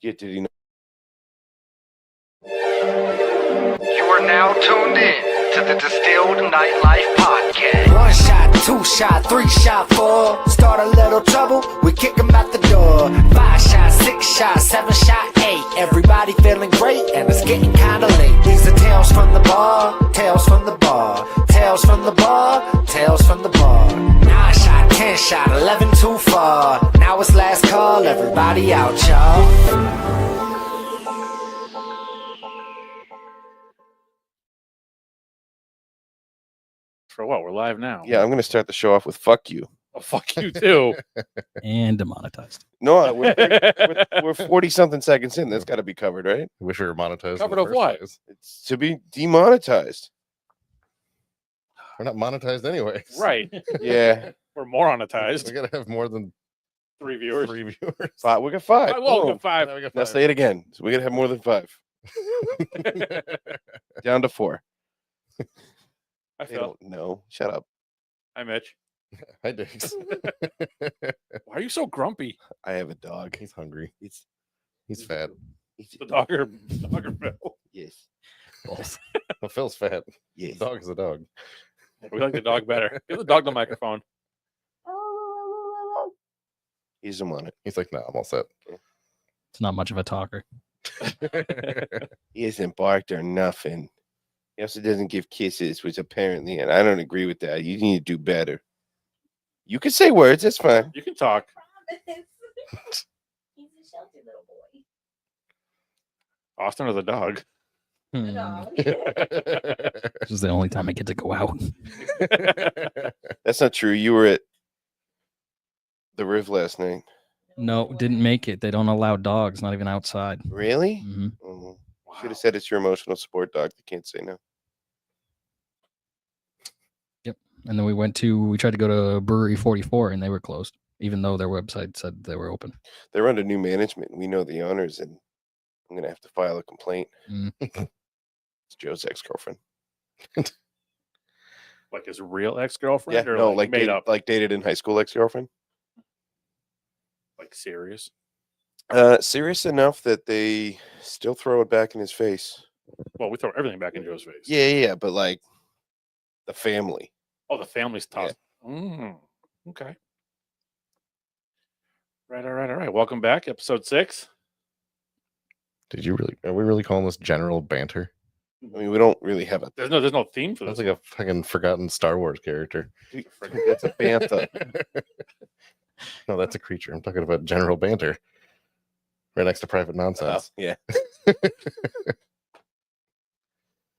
Yeah, did he know? You are now tuned in to the Distilled Nightlife Podcast. 1 shot, 2 shot, 3 shot, 4. Start a little trouble, we kick 'em out the door. 5 shot, 6 shot, 7 shot, 8. Everybody feeling great, and it's getting kinda late. These are tales from the bar, tales from the bar, tales from the bar, tales from the bar. 9 shot, 10 shot, 11 too far. Now it's last call, everybody out, y'all. For what? We're live now. Yeah, I'm going to start the show off with "fuck you." Oh, fuck you too. And demonetized. No, we're 40 something seconds in. That's got to be covered, right? I wish we were monetized. Covered in the of first what? place. It's to be demonetized. We're not monetized anyway. Right. Yeah, We're more monetized. We gotta have more than 3 viewers. 3 viewers. five. We got 5. Well, Boom. 5. Now we got Now 5. say it again. So we got to have more than 5. Down to 4. I They felt. don't know. Shut up. Hi, Mitch. Hi, Diggs. Why are you so grumpy? I have a dog. He's hungry. It's He's fat. The dog or Phil? Yes. Both. Well, Phil's fat. Yes. Dog is a dog. We like the dog better. Give the dog the microphone. He doesn't want it. He's like, nah, I'm all set. It's not much of a talker. He hasn't barked or nothing. He also doesn't give kisses, which apparently, and I don't agree with that. You need to do better. You can say words. That's fine. You can talk. He's a sheltered little boy. Austin or the dog? The dog. This is the only time I get to go out. That's not true. You were at the Riv last night. No, didn't make it. They don't allow dogs, not even outside. Really? hmm Oh, should have said it's your emotional support dog. They can't say no. And then we tried to go to Brewery 44 and they were closed, even though their website said they were open. They're under new management. We know the owners, and I'm going to have to file a complaint. Mm. It's Joe's ex-girlfriend. Like his real ex-girlfriend? Yeah, or no, like made dated, up? like dated in high school ex-girlfriend. Like serious? Serious enough that they still throw it back in his face. Well, we throw everything back in Joe's face. Yeah, but like the family. Oh, the family's tough. Okay. Right, all right. Welcome back. Episode 6. Did you really? Are we really calling this general banter? I mean, we don't really have a. There's no theme for this. That's like a fucking forgotten Star Wars character. That's a bantha. No, that's a creature. I'm talking about general banter. Right next to private nonsense. Yeah.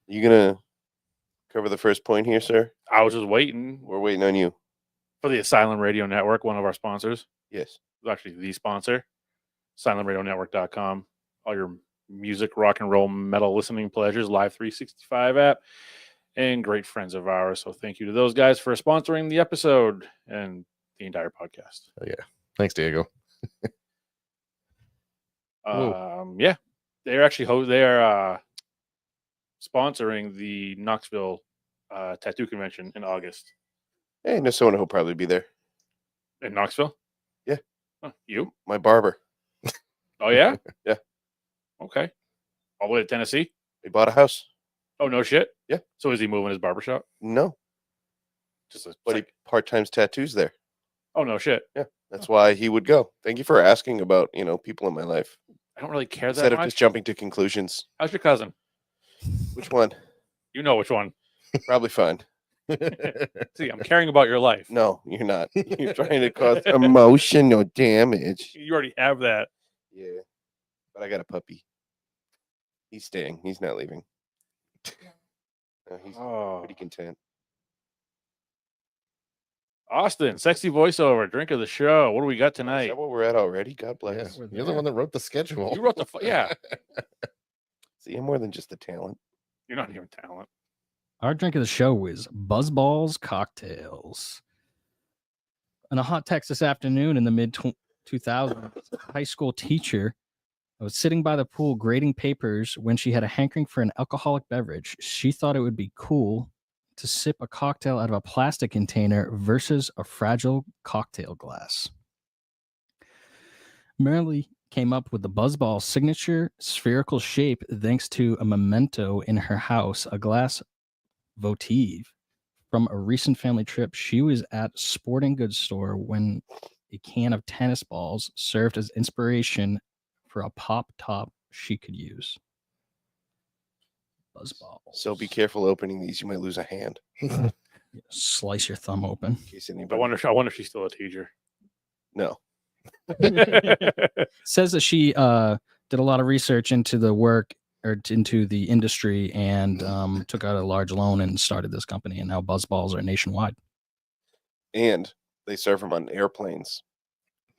You gonna cover the first point here, sir? I was just waiting We're waiting on you. for the Asylum Radio Network, one of our sponsors. Yes. It's actually the sponsor. AsylumRadioNetwork.com. All your music, rock and roll, metal listening pleasures, Live 365 app, and great friends of ours. So thank you to those guys for sponsoring the episode and the entire podcast. Oh, yeah. Thanks, Diego. Yeah, they're actually they're sponsoring the Knoxville tattoo convention in August. Hey, I know someone who'll probably be there. In Knoxville? Yeah. Huh, you? My barber. Oh yeah? Yeah. Okay. All the way to Tennessee? They bought a house. Oh no shit. Yeah. So is he moving his barbershop? No, Just a but he part-time tattoos there. Oh no shit. That's why he would go. Thank you for asking about, people in my life. I don't really care Instead that of much. just jumping to conclusions. How's your cousin? Which one? You know which one. Probably fine. See, I'm caring about your life. No, you're not. You're trying to cause emotional damage. You already have that. Yeah. But I got a puppy. He's staying. He's not leaving. He's Oh. pretty content. Austin, sexy voiceover, drink of the show. What do we got Is tonight? that what we're at already? God Yeah. bless. You're the one that wrote the schedule. You wrote the yeah. See, I'm more than just a talent. You're not even talent. Our drink of the show is Buzzballs Cocktails. On a hot Texas afternoon in the mid-2000s, a high school teacher was sitting by the pool grading papers when she had a hankering for an alcoholic beverage. She thought it would be cool to sip a cocktail out of a plastic container versus a fragile cocktail glass. Merrily came up with the Buzzball signature spherical shape thanks to a memento in her house, a glass votive from a recent family trip. She was at a sporting goods store when a can of tennis balls served as inspiration for a pop top she could use. Buzzballs. So be careful opening these. You might lose a hand. Slice your thumb open. In case I anybody. wonder if she's still a teacher. No. Says that she did a lot of research into the work or into the industry and took out a large loan and started this company. And now Buzzballs are nationwide. And they serve them on airplanes.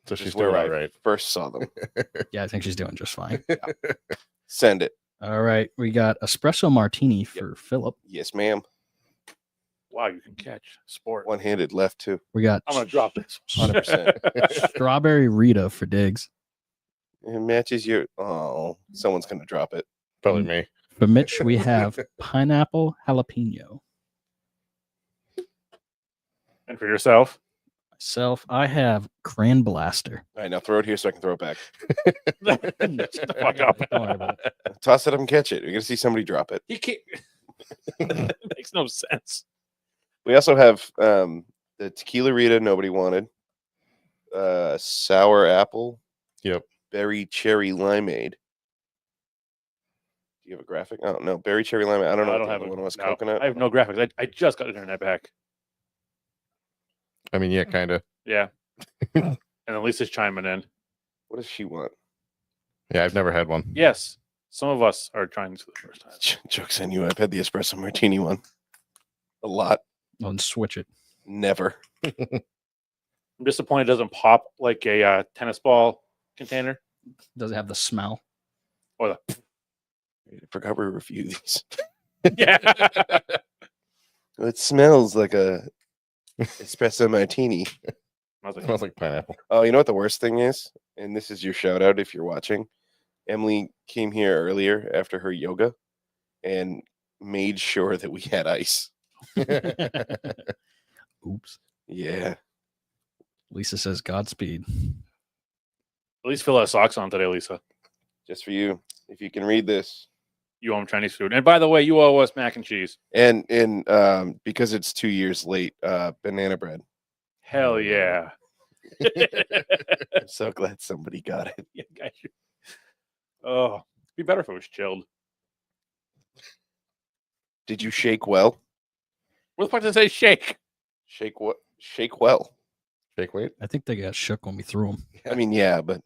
So Which she's is where doing I all right. first saw them. Yeah, I think she's doing just fine. Send it. All right, we got espresso martini for Philip. Yes, ma'am. Wow, you can catch sport. One-handed left too. We got I'm gonna drop this. 100%. strawberry Rita for Diggs. It matches your. Oh, someone's gonna drop it. Probably me. For Mitch, we have pineapple jalapeno. And for yourself, Myself, I have Grand Blaster. All right, now throw it here so I can throw it back. shut the fuck up. Don't worry about it. Toss it up and catch it. You're gonna see somebody drop it. He can't. It makes no sense. We also have the tequila Rita nobody wanted. Sour apple. Yep. Berry cherry limeade. Do you have a graphic? Oh no, berry cherry limeade. I don't know. I what don't the have other a- one was. no, Coconut. I have no graphics. I just got internet back. I mean, yeah, kind of. Yeah. And then Lisa's chiming in. What does she want? Yeah, I've never had one. Yes, some of us are trying this for the first time. Joke's on you. I've had the espresso martini one. A lot. I'll switch it. Never. I'm disappointed it doesn't pop like a tennis ball container. Does it have the smell? Or I forgot we review these. the yeah. It smells like a espresso martini. I was like, Smells like pineapple. Oh, you know what the worst thing is? And this is your shout out if you're watching. Emily came here earlier after her yoga and made sure that we had ice. Oops. Yeah. Lisa says Godspeed. at least fill out socks on today, Lisa. Just for you. If you can read this. You owe him Chinese food. And by the way, you owe us mac and cheese. And because it's 2 years late, banana bread. Hell yeah. I'm so glad somebody got it. Yeah, got you. Oh, it'd be better if it was chilled. Did you shake well? What the fuck does it say shake? Shake what? Shake well. Shake weight. I think they got shook when we threw them. I mean, yeah, but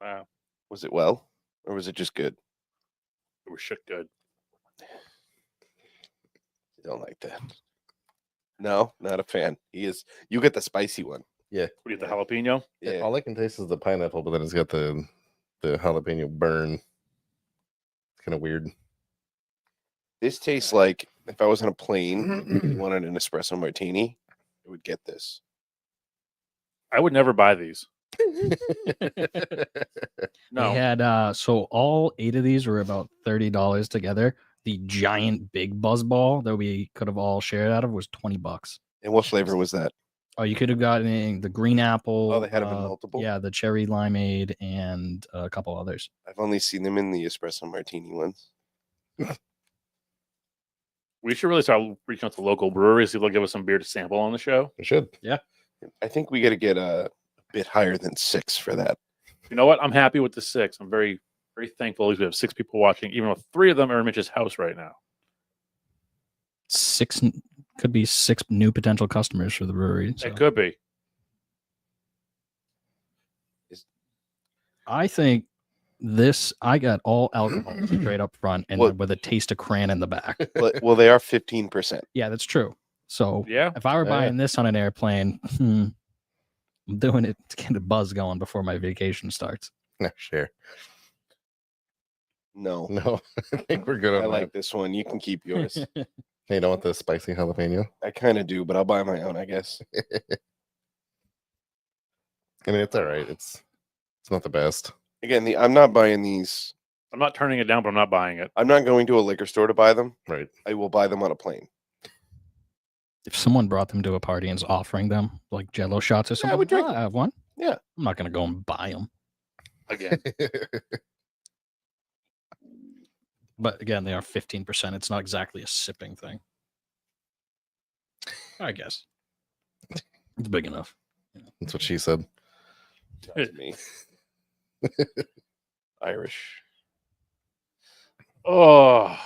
Wow. was it well? Or was it just good? It was shook good. I don't like that. No, not a fan. He is. You get the spicy one. Yeah. What do you get, the jalapeno? Yeah. All I can taste is the pineapple, but then it's got the jalapeno burn. It's kind of weird. This tastes like if I was on a plane and wanted an espresso martini, I would get this. I would never buy these. No. They had so all 8 of these were about $30 together. The giant big buzz ball that we could have all shared out of was $20. And what flavor was that? Oh, you could have gotten the green apple. Oh, they had 'em in multiple? Yeah, the cherry limeade and a couple others. I've only seen them in the espresso martini ones. We should really start reaching out to local breweries, see if they'll give us some beer to sample on the show. We should. I think we got to get a bit higher than 6 for that. You know what? I'm happy with the 6. I'm very, very thankful. At least we have 6 people watching, even though 3 of them are in Mitch's house right now. 6 could be 6 new potential customers for the brewery. So It could be. I think this I got all alcohol straight up front and Well- then with a taste of cran in the back. Well, they are 15%. Yeah, that's true. So Yeah. if I were Yeah. buying this on an airplane, I'm doing it to get a buzz going before my vacation starts. No, share. No, No, I think we're good on I that. like this one. You can keep yours. Hey, you don't want the spicy jalapeno? I kind of do, but I'll buy my own, I guess. I mean, it's all right. It's not the best. Again, I'm not buying these. I'm not turning it down, but I'm not buying it. I'm not going to a liquor store to buy them. Right. I will buy them on a plane. If someone brought them to a party and is offering them like Jello shots or something, I would drink I have one. Yeah. I'm not gonna go and buy them. again. But again, they are 15%. It's not exactly a sipping thing. I guess. It's big enough. That's what she said. That's me. Irish. Oh,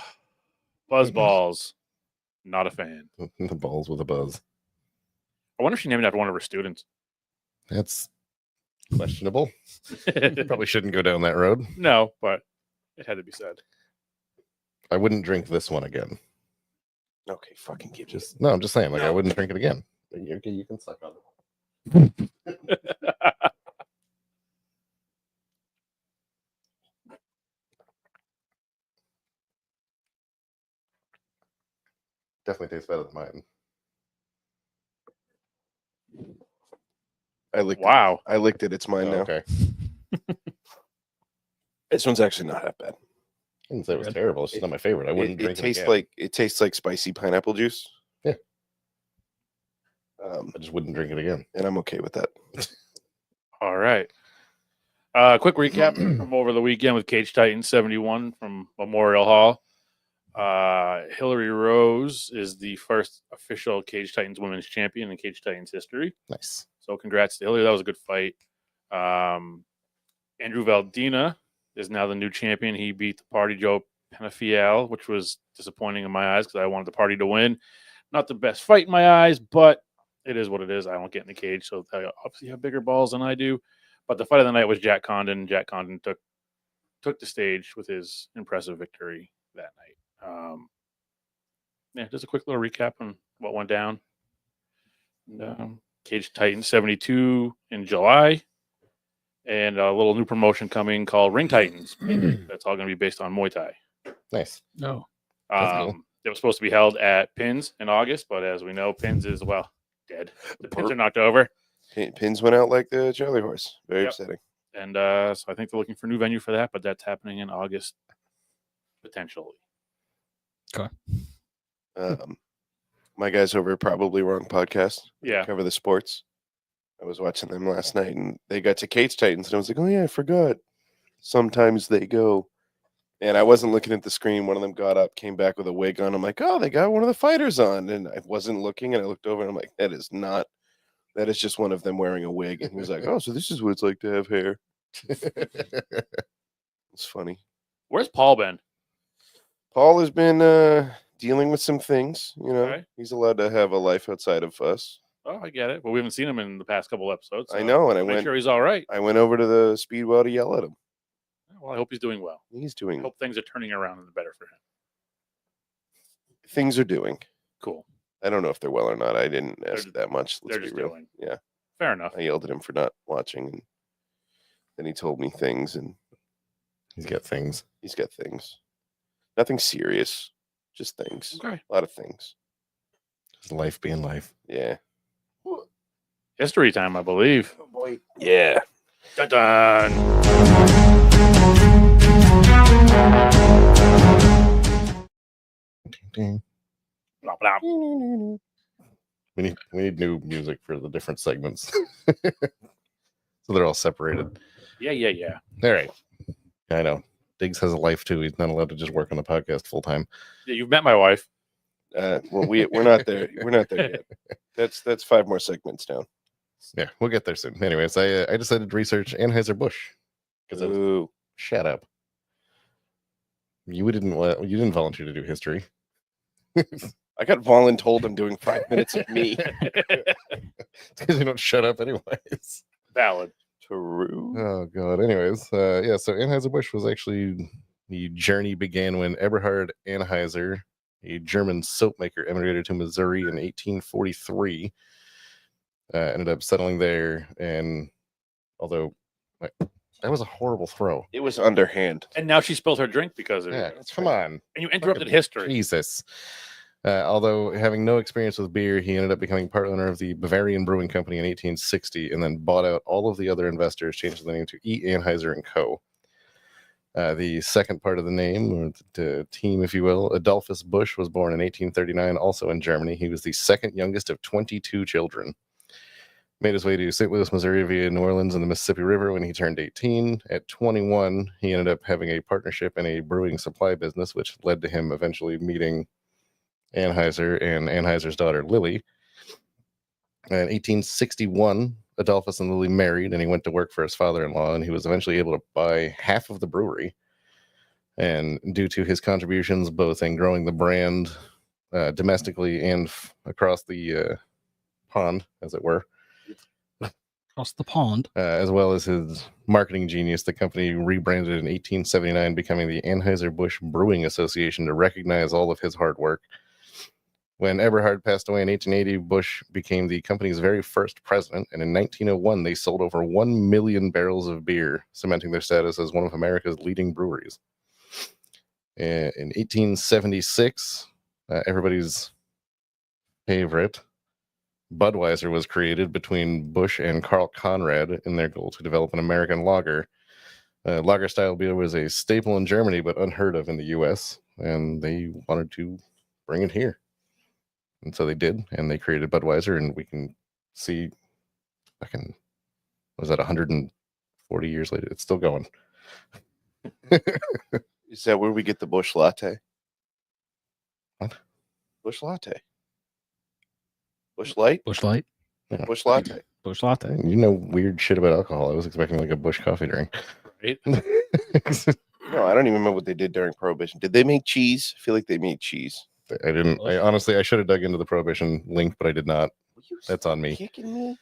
buzz balls. Not a fan. The balls with a buzz. I wonder if she named it after one of her students. That's questionable. Probably shouldn't go down that road. No, but it had to be said. I wouldn't drink this one again. Okay, fucking give Just no, I'm just saying, like I No. wouldn't drink it again. Okay, you can suck on it. Definitely tastes better than mine. I licked Wow. it. I licked it. It's mine Oh, now. okay. This one's actually not that bad. I didn't say it was terrible. It's just not my favorite. I wouldn't It drink tastes again. like it tastes like spicy pineapple juice. Yeah. I I just wouldn't drink it again. and I'm okay with that. All right. Quick recap from over the weekend with Cage Titans 71 from Memorial Hall. Hillary Rose is the first official Cage Titans women's champion in Cage Titans history. Nice. So congrats to Hillary. That was a good fight. Andrew Valdina is now the new champion. He beat the Party Joe Penafiel, which was disappointing in my eyes because I wanted the party to win. Not the best fight in my eyes, but it is what it is. I don't get in the cage, so they obviously have bigger balls than I do. But the fight of the night was Jack Condon. Jack Condon took the stage with his impressive victory that night. Yeah, just a quick little recap on what went down. Cage Titans 72 in July, and a little new promotion coming called Ring Titans. That's all going to be based on Muay Thai. Nice. No. That's cool. It was supposed to be held at Pins in August, but as we know, Pins is, well, dead. The Pins are knocked over. Pins went out like the Charlie horse. Very Yep. upsetting. And so I think they're looking for a new venue for that, but that's happening in August, potentially. My guys over at Probably Wrong podcast Yeah. cover the sports. I was watching them last night, and they got to Cage Titans, and I was like, oh yeah, I forgot. Sometimes they go. And I wasn't looking at the screen. One of them got up, came back with a wig on. I'm like, oh, they got one of the fighters on. And I wasn't looking, and I looked over, and I'm like, that is just one of them wearing a wig. And he was like, oh, so this is what it's like to have hair. It's funny. Where's Paul been? Paul has been dealing with some things. Okay. He's allowed to have a life outside of us. Oh, I get it. Well, we haven't seen him in the past couple episodes. I know, and Make sure he's all right. I went over to the Speedwell to yell at him. Well, I hope he's doing well. He's I doing. hope things are turning around and better for him. Things are doing. Cool. I don't know if they're well or not. I didn't ask that much. They're Let's just be real. doing. Yeah. Fair enough. I yelled at him for not watching, and then he told me things, and He's got things. he's got things. Nothing serious, just things. Okay. A lot of things. His life being life. Yeah. History time, I believe. Oh boy. Yeah. Dun dun. Ding. Blah, blah. We need new music for the different segments. So they're all separated. Yeah. All right. I know. Diggs has a life too. He's not allowed to just work on the podcast full time. Yeah, you've met my wife. Well, we're not there. We're not there yet. That's 5 more segments down. Yeah, we'll get there soon. Anyways, I decided to research Anheuser-Busch because Ooh. shut up. You didn't volunteer to do history. I got voluntold I'm doing 5 minutes of me. Because you don't shut up anyways. Valid. True. Oh god. Anyways, yeah. So Anheuser-Busch was actually the journey began when Eberhard Anheuser, a German soap maker, emigrated to Missouri in 1843. Ended up settling there, and although that was a horrible throw. It was underhand. And now she spilled her drink because of Yeah, it. come on. And you interrupted Fucking history. Jesus. Although having no experience with beer, he ended up becoming part owner of the Bavarian Brewing Company in 1860, and then bought out all of the other investors, changing the name to E. Anheuser and Co. The second part of the name, or the team, if you will, Adolphus Busch, was born in 1839, also in Germany. He was the second youngest of 22 children. Made his way to St. Louis, Missouri via New Orleans and the Mississippi River when he turned 18. At 21, he ended up having a partnership in a brewing supply business, which led to him eventually meeting Anheuser and Anheuser's daughter, Lily. In 1861, Adolphus and Lily married, and he went to work for his father-in-law, and he was eventually able to buy half of the brewery. And due to his contributions, both in growing the brand domestically and across the pond, as it were, Across the pond. as well as his marketing genius, the company rebranded in 1879, becoming the Anheuser-Busch Brewing Association to recognize all of his hard work. When Eberhard passed away in 1880, Busch became the company's very first president, and in 1901, they sold over 1 million barrels of beer, cementing their status as one of America's leading breweries. In 1876, everybody's favorite, Budweiser was created between Busch and Carl Conrad in their goal to develop an American lager. Lager-style beer was a staple in Germany, but unheard of in the U.S., and they wanted to bring it here. And so they did, and they created Budweiser, and we can see, was that 140 years later? It's still going. Is that where we get the Busch Latte? What? Busch Latte. Busch Light? Bush Light. Busch Latte. Bush Latte. You know weird shit about alcohol. I was expecting like a Busch coffee drink. Right? No, I don't even remember what they did during Prohibition. Did they make cheese? I feel like they made cheese. I didn't. I honestly, I should have dug into the Prohibition link, but I did not. Were you That's on me. kicking me?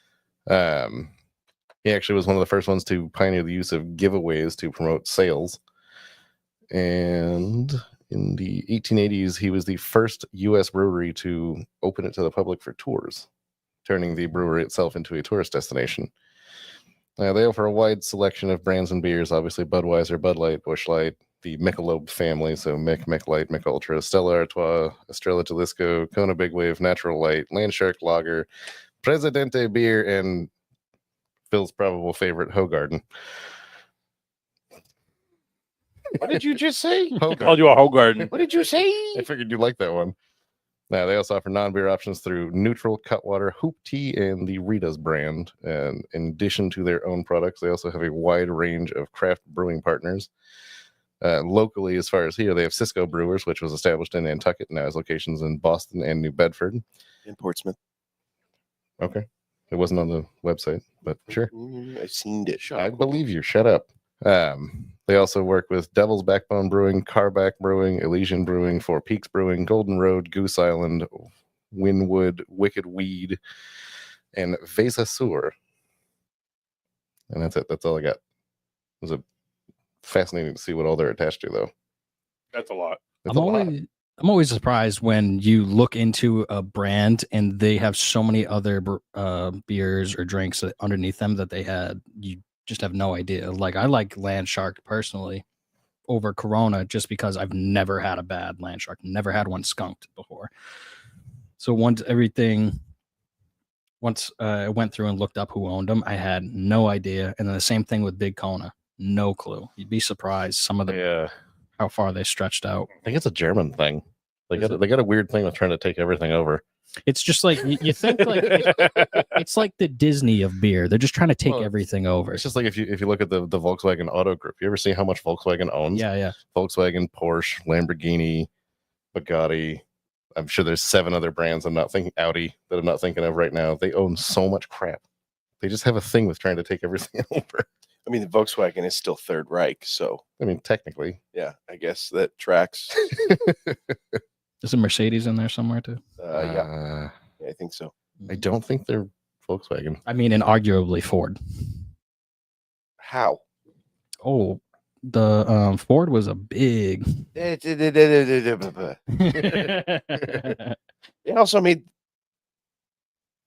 He actually was one of the first ones to pioneer the use of giveaways to promote sales. And in the 1880s, he was the first U.S. brewery to open it to the public for tours, turning the brewery itself into a tourist destination. They offer a wide selection of brands and beers, obviously Budweiser, Bud Light, Busch Light, the Michelob family, so Mick Light, Mick Ultra, Stella Artois, Estrella Jalisco, Kona Big Wave, Natural Light, Landshark Lager, Presidente Beer, and Phil's probable favorite, Hoegaarden. What did you just say? I called you a Hoegaarden. What did you say? I figured you'd like that one. Now, they also offer non-beer options through Neutral, Cutwater, Hoop Tea, and the Rita's brand. And in addition to their own products, they also have a wide range of craft brewing partners. Locally, as far as here, they have Cisco Brewers, which was established in Nantucket and now has locations in Boston and New Bedford. In Portsmouth. Okay. It wasn't on the website, but sure. I've seen it. I believe you. Shut up. They also work with Devil's Backbone Brewing, Carback Brewing, Elysian Brewing, Four Peaks Brewing, Golden Road, Goose Island, Winwood, Wicked Weed, and Vesa Sur. And that's it. That's all I got. It was fascinating to see what all they're attached to, though. That's a lot. It's a lot. I'm always surprised when you look into a brand and they have so many other beers or drinks underneath them that they had. You just have no idea. Like, I like Landshark personally over Corona just because I've never had a bad Landshark, never had one skunked before. So once I went through and looked up who owned them, I had no idea. And then the same thing with Big Kona, no clue. You'd be surprised some of the how far they stretched out. I think it's a German thing. They got a weird thing with trying to take everything over. It's just like you think like it's like the Disney of beer. They're just trying to take everything over. It's just like if you look at the Volkswagen Auto Group, you ever see how much Volkswagen owns? Yeah. Volkswagen, Porsche, Lamborghini, Bugatti. I'm sure there's 7 other brands Audi that I'm not thinking of right now. They own so much crap. They just have a thing with trying to take everything over. I mean, the Volkswagen is still Third Reich, so I mean, technically, yeah, I guess that tracks. Is a Mercedes in there somewhere too? Yeah, I think so. I don't think they're Volkswagen. I mean, and arguably Ford. How? Oh, the Ford was a big. They also made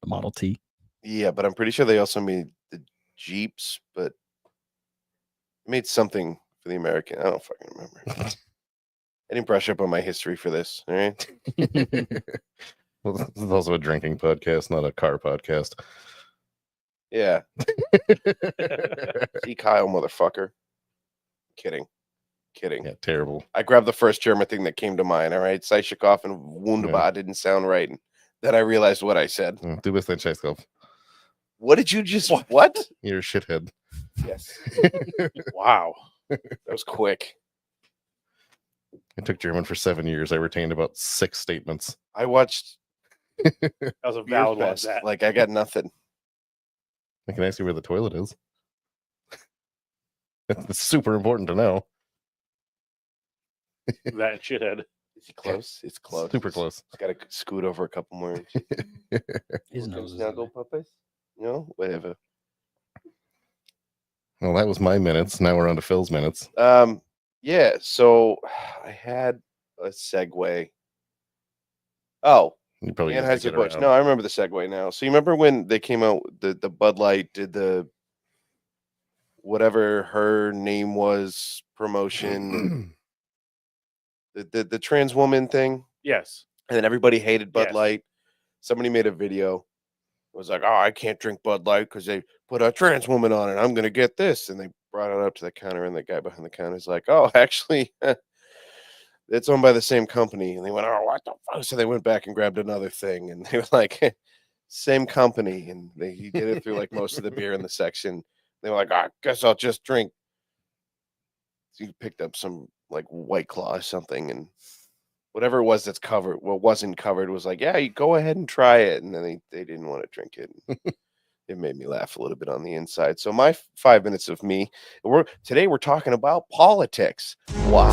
The Model T. Yeah, but I'm pretty sure they also made the Jeeps, but made something for the American. I don't fucking remember. I didn't brush up on my history for this. All right. Well, this is also a drinking podcast, not a car podcast. Yeah. See, Kyle, motherfucker. Kidding. Yeah, terrible. I grabbed the first German thing that came to mind. All right. Seichikoff and Wunderbar didn't sound right. And then I realized what I said. Du bist ein Scheißkopf. What did you just? What? You're a shithead. Yes, Wow. that was quick. I took German for 7 years. I retained about 6 statements. I watched That was a Beer valid one. Fest. That. Like I got nothing. I can ask you where the toilet is. It's super important to know. That and shithead. It's close. It's close. Super close. It's got to scoot over a couple more inches. His Welcome, nose is snuggle in puppies. You know, whatever. Well, that was my minutes. Now we're on to Phil's minutes. Yeah. So I had a segue. Oh, You probably got to get Anheuser-Busch. around. No, I remember the segue now. So you remember when they came out, the Bud Light did the whatever her name was promotion, the trans woman thing, Yes. and then everybody hated Bud Yes. Light. Somebody made a video. It was like, oh, I can't drink Bud Light because they put a trans woman on it. I'm gonna get this, and they brought it up to the counter, and the guy behind the counter is like, oh, actually. It's owned by the same company. And they went, oh, what the fuck? So they went back and grabbed another thing. And they were like, same company. And he did it through like most of the beer in the section. They were like, I guess I'll just drink. So he picked up some like White Claw or something. And whatever it was that's covered, what wasn't covered was like, yeah, you go ahead and try it. And then they didn't want to drink it. It made me laugh a little bit on the inside. So my 5 minutes of me, today we're talking about politics. Wow.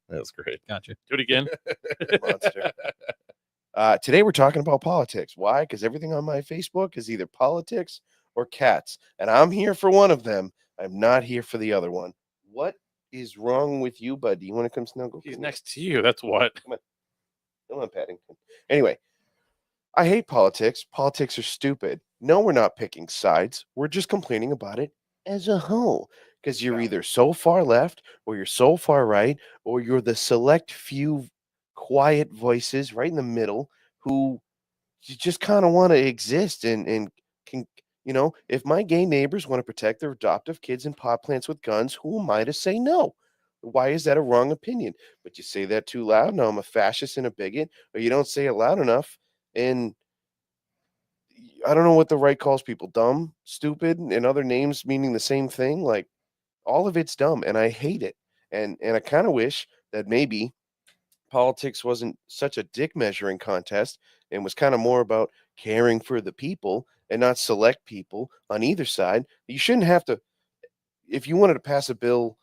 That was great. Gotcha. Do it again. Monster. Today we're talking about politics. Why? Because everything on my Facebook is either politics or cats, and I'm here for one of them. I'm not here for the other one. What is wrong with you, bud? Do you want to come snuggle? He's Come next to you. That's what. Come on, Paddington. Anyway, I hate politics. Politics are stupid. No, we're not picking sides. We're just complaining about it as a whole. Because you're either so far left, or you're so far right, or you're the select few quiet voices right in the middle who you just kind of want to exist and can, if my gay neighbors want to protect their adoptive kids in pot plants with guns, who am I to say no? Why is that a wrong opinion? But you say that too loud. No, I'm a fascist and a bigot, or you don't say it loud enough. And I don't know what the right calls people, dumb, stupid, and other names meaning the same thing. Like all of it's dumb, and I hate it. And I kind of wish that maybe politics wasn't such a dick measuring contest and was kind of more about caring for the people and not select people on either side. You shouldn't have to, if you wanted to pass a bill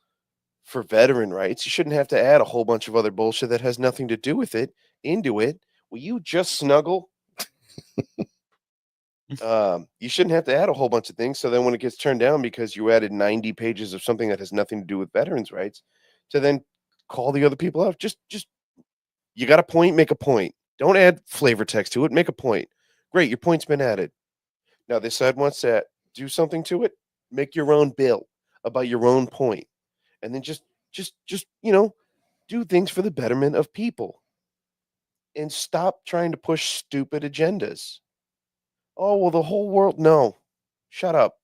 for veteran rights, you shouldn't have to add a whole bunch of other bullshit that has nothing to do with it into it. Will you just snuggle? You shouldn't have to add a whole bunch of things. So then when it gets turned down because you added 90 pages of something that has nothing to do with veterans rights, to then call the other people out, just you got a point, make a point. Don't add flavor text to it, make a point. Great, your point's been added. Now this side wants to do something to it, make your own bill about your own point. And then just do things for the betterment of people. And stop trying to push stupid agendas. Oh, well, the whole world. No, shut up.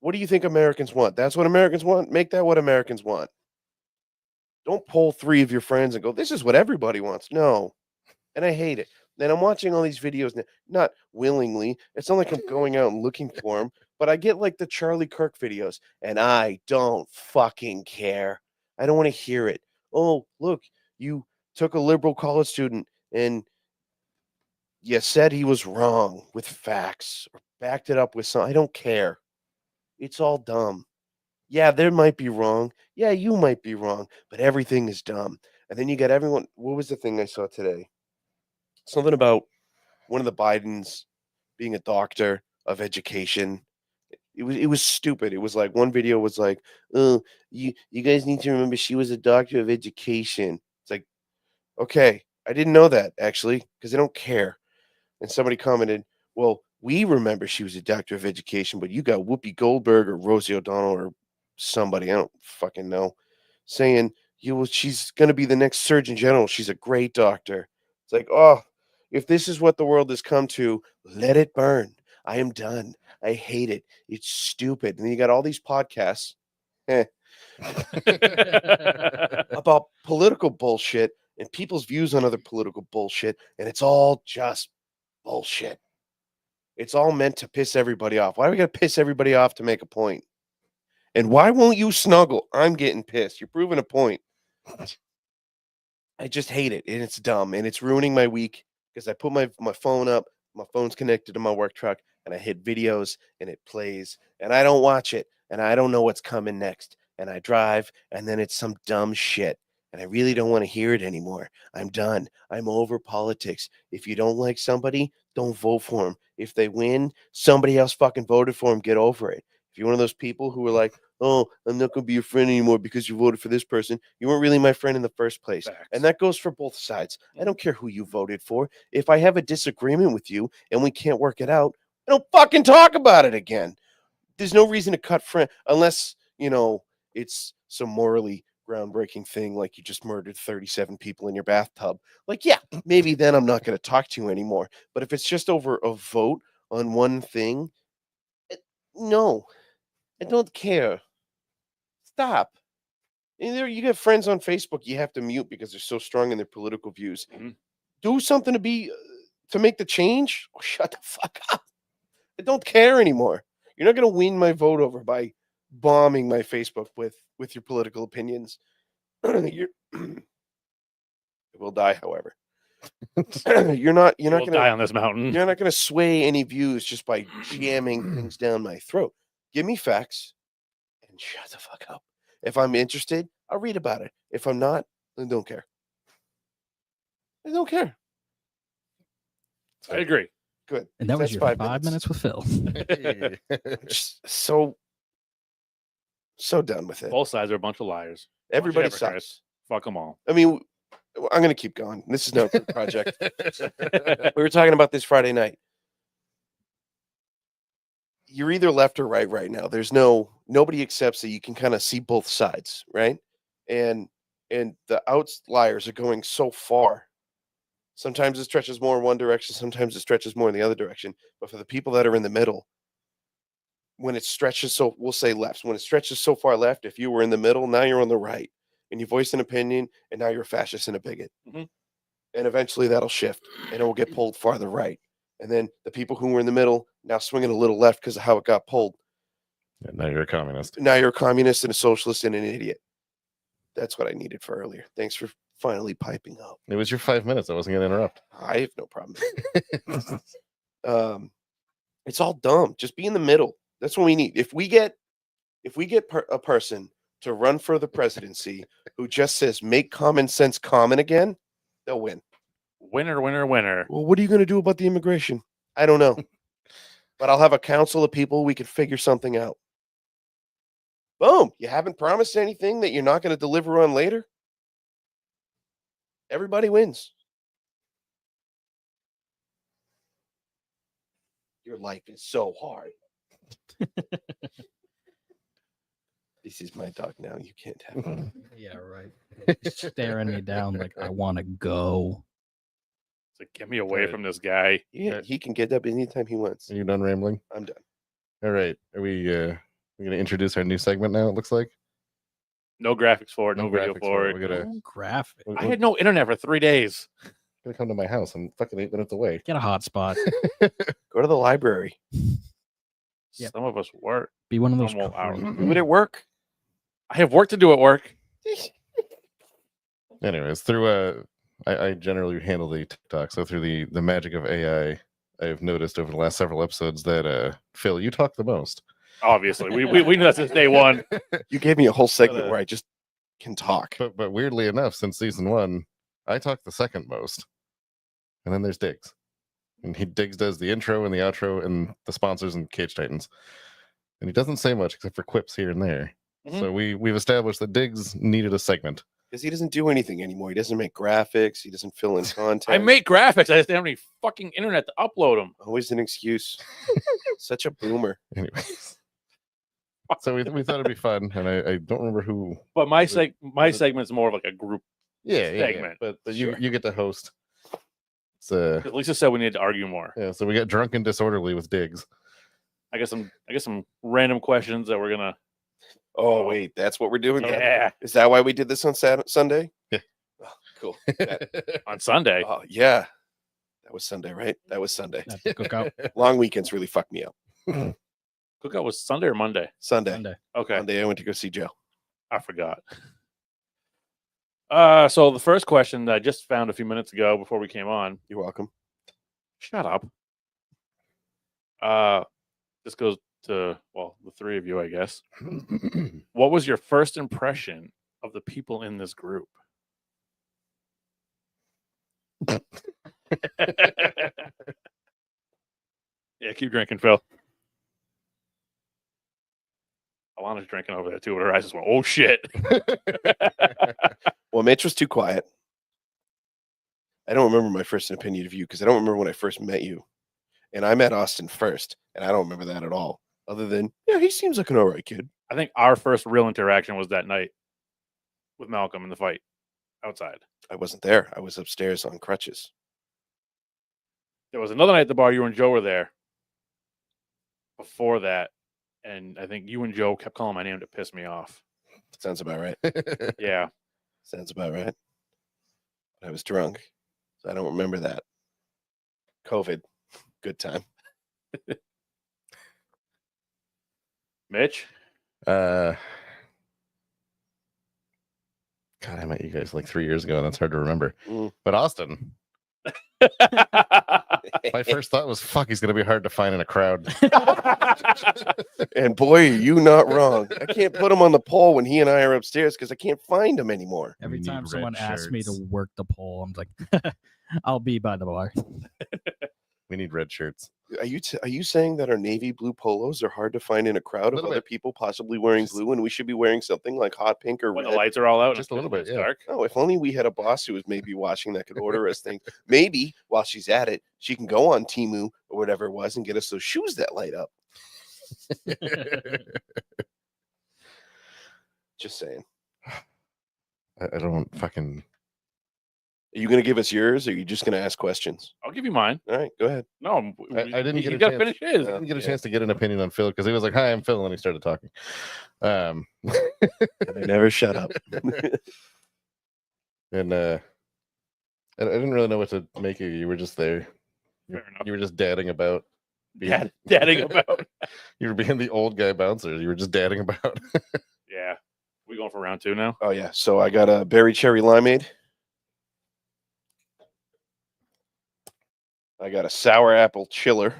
What do you think Americans want? That's what Americans want. Make that what Americans want. Don't poll 3 of your friends and go, this is what everybody wants. No. And I hate it. And I'm watching all these videos, not willingly. It's not like I'm going out and looking for them, but I get like the Charlie Kirk videos, and I don't fucking care. I don't want to hear it. Oh, look, you took a liberal college student and you said he was wrong with facts or backed it up with some. I don't care. It's all dumb. Yeah, there might be wrong. Yeah, you might be wrong, but everything is dumb. And then you got everyone. What was the thing I saw today? Something about one of the Bidens being a doctor of education. It was stupid. It was like one video was like, "Oh, you guys need to remember she was a doctor of education." It's like, okay, I didn't know that actually because I don't care. And somebody commented, "Well, we remember she was a doctor of education, but you got Whoopi Goldberg or Rosie O'Donnell or somebody I don't fucking know saying she's going to be the next Surgeon General. She's a great doctor." It's like, oh, if this is what the world has come to, let it burn. I am done. I hate it. It's stupid. And then you got all these podcasts about political bullshit, and people's views on other political bullshit, and it's all just bullshit. It's all meant to piss everybody off. Why do we got to piss everybody off to make a point? And why won't you snuggle? I'm getting pissed. You're proving a point. I just hate it, and it's dumb, and it's ruining my week because I put my phone up. My phone's connected to my work truck, and I hit videos, and it plays, and I don't watch it, and I don't know what's coming next. And I drive, and then it's some dumb shit, and I really don't want to hear it anymore. I'm done. I'm over politics. If you don't like somebody, don't vote for them. If they win, somebody else fucking voted for them. Get over it. If you're one of those people who are like, oh, I'm not going to be your friend anymore because you voted for this person, you weren't really my friend in the first place. Facts. And that goes for both sides. I don't care who you voted for. If I have a disagreement with you and we can't work it out, I don't fucking talk about it again. There's no reason to cut friend unless, it's some morally groundbreaking thing like you just murdered 37 people in your bathtub. Like, yeah, maybe then I'm not going to talk to you anymore. But if it's just over a vote on one thing, no, I don't care. Stop. And you get friends on Facebook you have to mute because they're so strong in their political views. Mhm. Do something to make the change. Oh, shut the fuck up. I don't care anymore. You're not going to win my vote over by bombing my Facebook with your political opinions. You're it will die, however. you're not We'll going die to on this mountain. you're not going to sway any views just by jamming things down my throat. Give me facts and shut the fuck up. If I'm interested, I'll read about it. If I'm not, I don't care. I don't care. I agree. Good. And that was That's your 5 5 minutes with Phil. I'm just so done with it. Both sides are a bunch of liars. Everybody hypocrites. sucks. Fuck them all. I mean, I'm going to keep going. This is no group project. We were talking about this Friday night. You're either left or right now. There's nobody accepts that you can kind of see both sides, right? And the outliers are going so far. Sometimes it stretches more in one direction, sometimes it stretches more in the other direction. But for the people that are in the middle, when it stretches we'll say left, when it stretches so far left, if you were in the middle, now you're on the right. And you voiced an opinion, and now you're a fascist and a bigot. Mhm. And eventually that'll shift, and it will get pulled farther right. And then the people who were in the middle now swinging a little left because of how it got pulled. And now you're a communist. Now you're a communist and a socialist and an idiot. That's what I needed for earlier. Thanks for finally piping up. It was your 5 minutes. I wasn't going to interrupt. I have no problem. It's all dumb. Just be in the middle. That's what we need. If we get a person to run for the presidency who just says make common sense common again, they'll win. Winner, winner, winner. Well, what are you going to do about the immigration? I don't know. But I'll have a council of people. We can figure something out. Boom. You haven't promised anything that you're not going to deliver on later? Everybody wins. Your life is so hard. This is my dog now. You can't have it. Yeah, right. Staring me down like I want to go. It's like, get me away Right. from this guy. Yeah, he can get up anytime he wants. Are you done rambling? I'm done. All right. Are we going to introduce our new segment now, it looks like? No graphics for it. No, video graphics for it. We're going to Oh, graphic. I had no internet for 3 days. come to my house. I'm fucking 8 minutes away. Get a hotspot. Go to the library. Yep. Some of us work. Be one of those. Normal hours. Do it at work. I have work to do at work. Anyways, through I generally handle the TikTok, so through the magic of AI, I've noticed over the last several episodes that Phil, you talk the most. Obviously, we knew that since day one. You gave me a whole segment But, where I just can talk. But weirdly enough, since season 1, I talk the second most. And then there's Diggs. And Diggs does the intro and the outro and the sponsors and Cage Titans. And he doesn't say much except for quips here and there. Mhm. So we've established that Diggs needed a segment. Because he doesn't do anything anymore. He doesn't make graphics. He doesn't fill in content. I make graphics. I just don't have any fucking internet to upload them. Always an excuse. Such a boomer. Anyways. So we thought it'd be fun, and I don't remember who. But my Was it- segment's more of like a group. Yeah. Segment. But Sure. you get to host. It's Lisa said we need to argue more. yeah. So we got drunk and disorderly with Diggs. I guess some random questions that we're gonna. Oh, wait. That's what we're doing? now? Yeah. Is that why we did this on Sunday? Yeah. Oh, Cool. on Sunday. Oh yeah, that was Sunday, right? That was Sunday. At the cookout. Long weekends really fucked me up. Cookout was Sunday or Monday? Sunday. Sunday. Okay, Monday I went to go see Joe. I forgot. So the first question that I just found a few minutes ago before we came on. You're welcome. Shut up. This goes to the three of you, I guess. What was your first impression of the people in this group? Yeah, keep drinking, Phil. Alana's drinking over there too, but her eyes just went, "Oh shit!" Well, Mitch was too quiet. I don't remember my first opinion of you because I don't remember when I first met you. And I met Austin first, and I don't remember that at all. Other than, yeah, he seems like an all right kid. I think our first real interaction was that night with Malcolm in the fight outside. I wasn't there. I was upstairs on crutches. There was another night at the bar. You and Joe were there. Before that, and I think you and Joe kept calling my name to piss me off. Sounds about right. Yeah. Sounds about right. I was drunk, so I don't remember that. COVID, good time. Mitch? God, I met you guys like 3 years ago, and that's hard to remember. Mm. But Austin, my first thought was, fuck, he's going to be hard to find in a crowd. And boy, are you not wrong. I can't put him on the pole when he and I are upstairs because I can't find him anymore. Every We time need someone red asks me to shirts. work the pole, I'm like, I'll be by the bar. We need red shirts. Are you saying that our navy blue polos are hard to find in a crowd of Little other bit. people possibly wearing Just- blue, and we should be wearing something like hot pink or When red? the lights are all out, Just and a little it's bit, yeah. dark. Oh, if only we had a boss who was maybe watching that could order us things. Maybe while she's at it, she can go on Temu or whatever it was and get us those shoes that light up. Just saying. I don't fucking. Are you going to give us yours, or are you just going to ask questions? I'll give you mine. All right, go ahead. No, I didn't he get a got to chance. finish his. I didn't get a Yeah. chance to get an opinion on Phil because he was like, "Hi, I'm Phil," and then he started talking. They never shut up. And I didn't really know what to make of you. You were just there. Fair enough. You were just dadding about. Dadding about. You were being the old guy bouncer. You were just dadding about. Yeah. We going for round two now? Oh, yeah. So I got a berry cherry limeade. I got a sour apple chiller.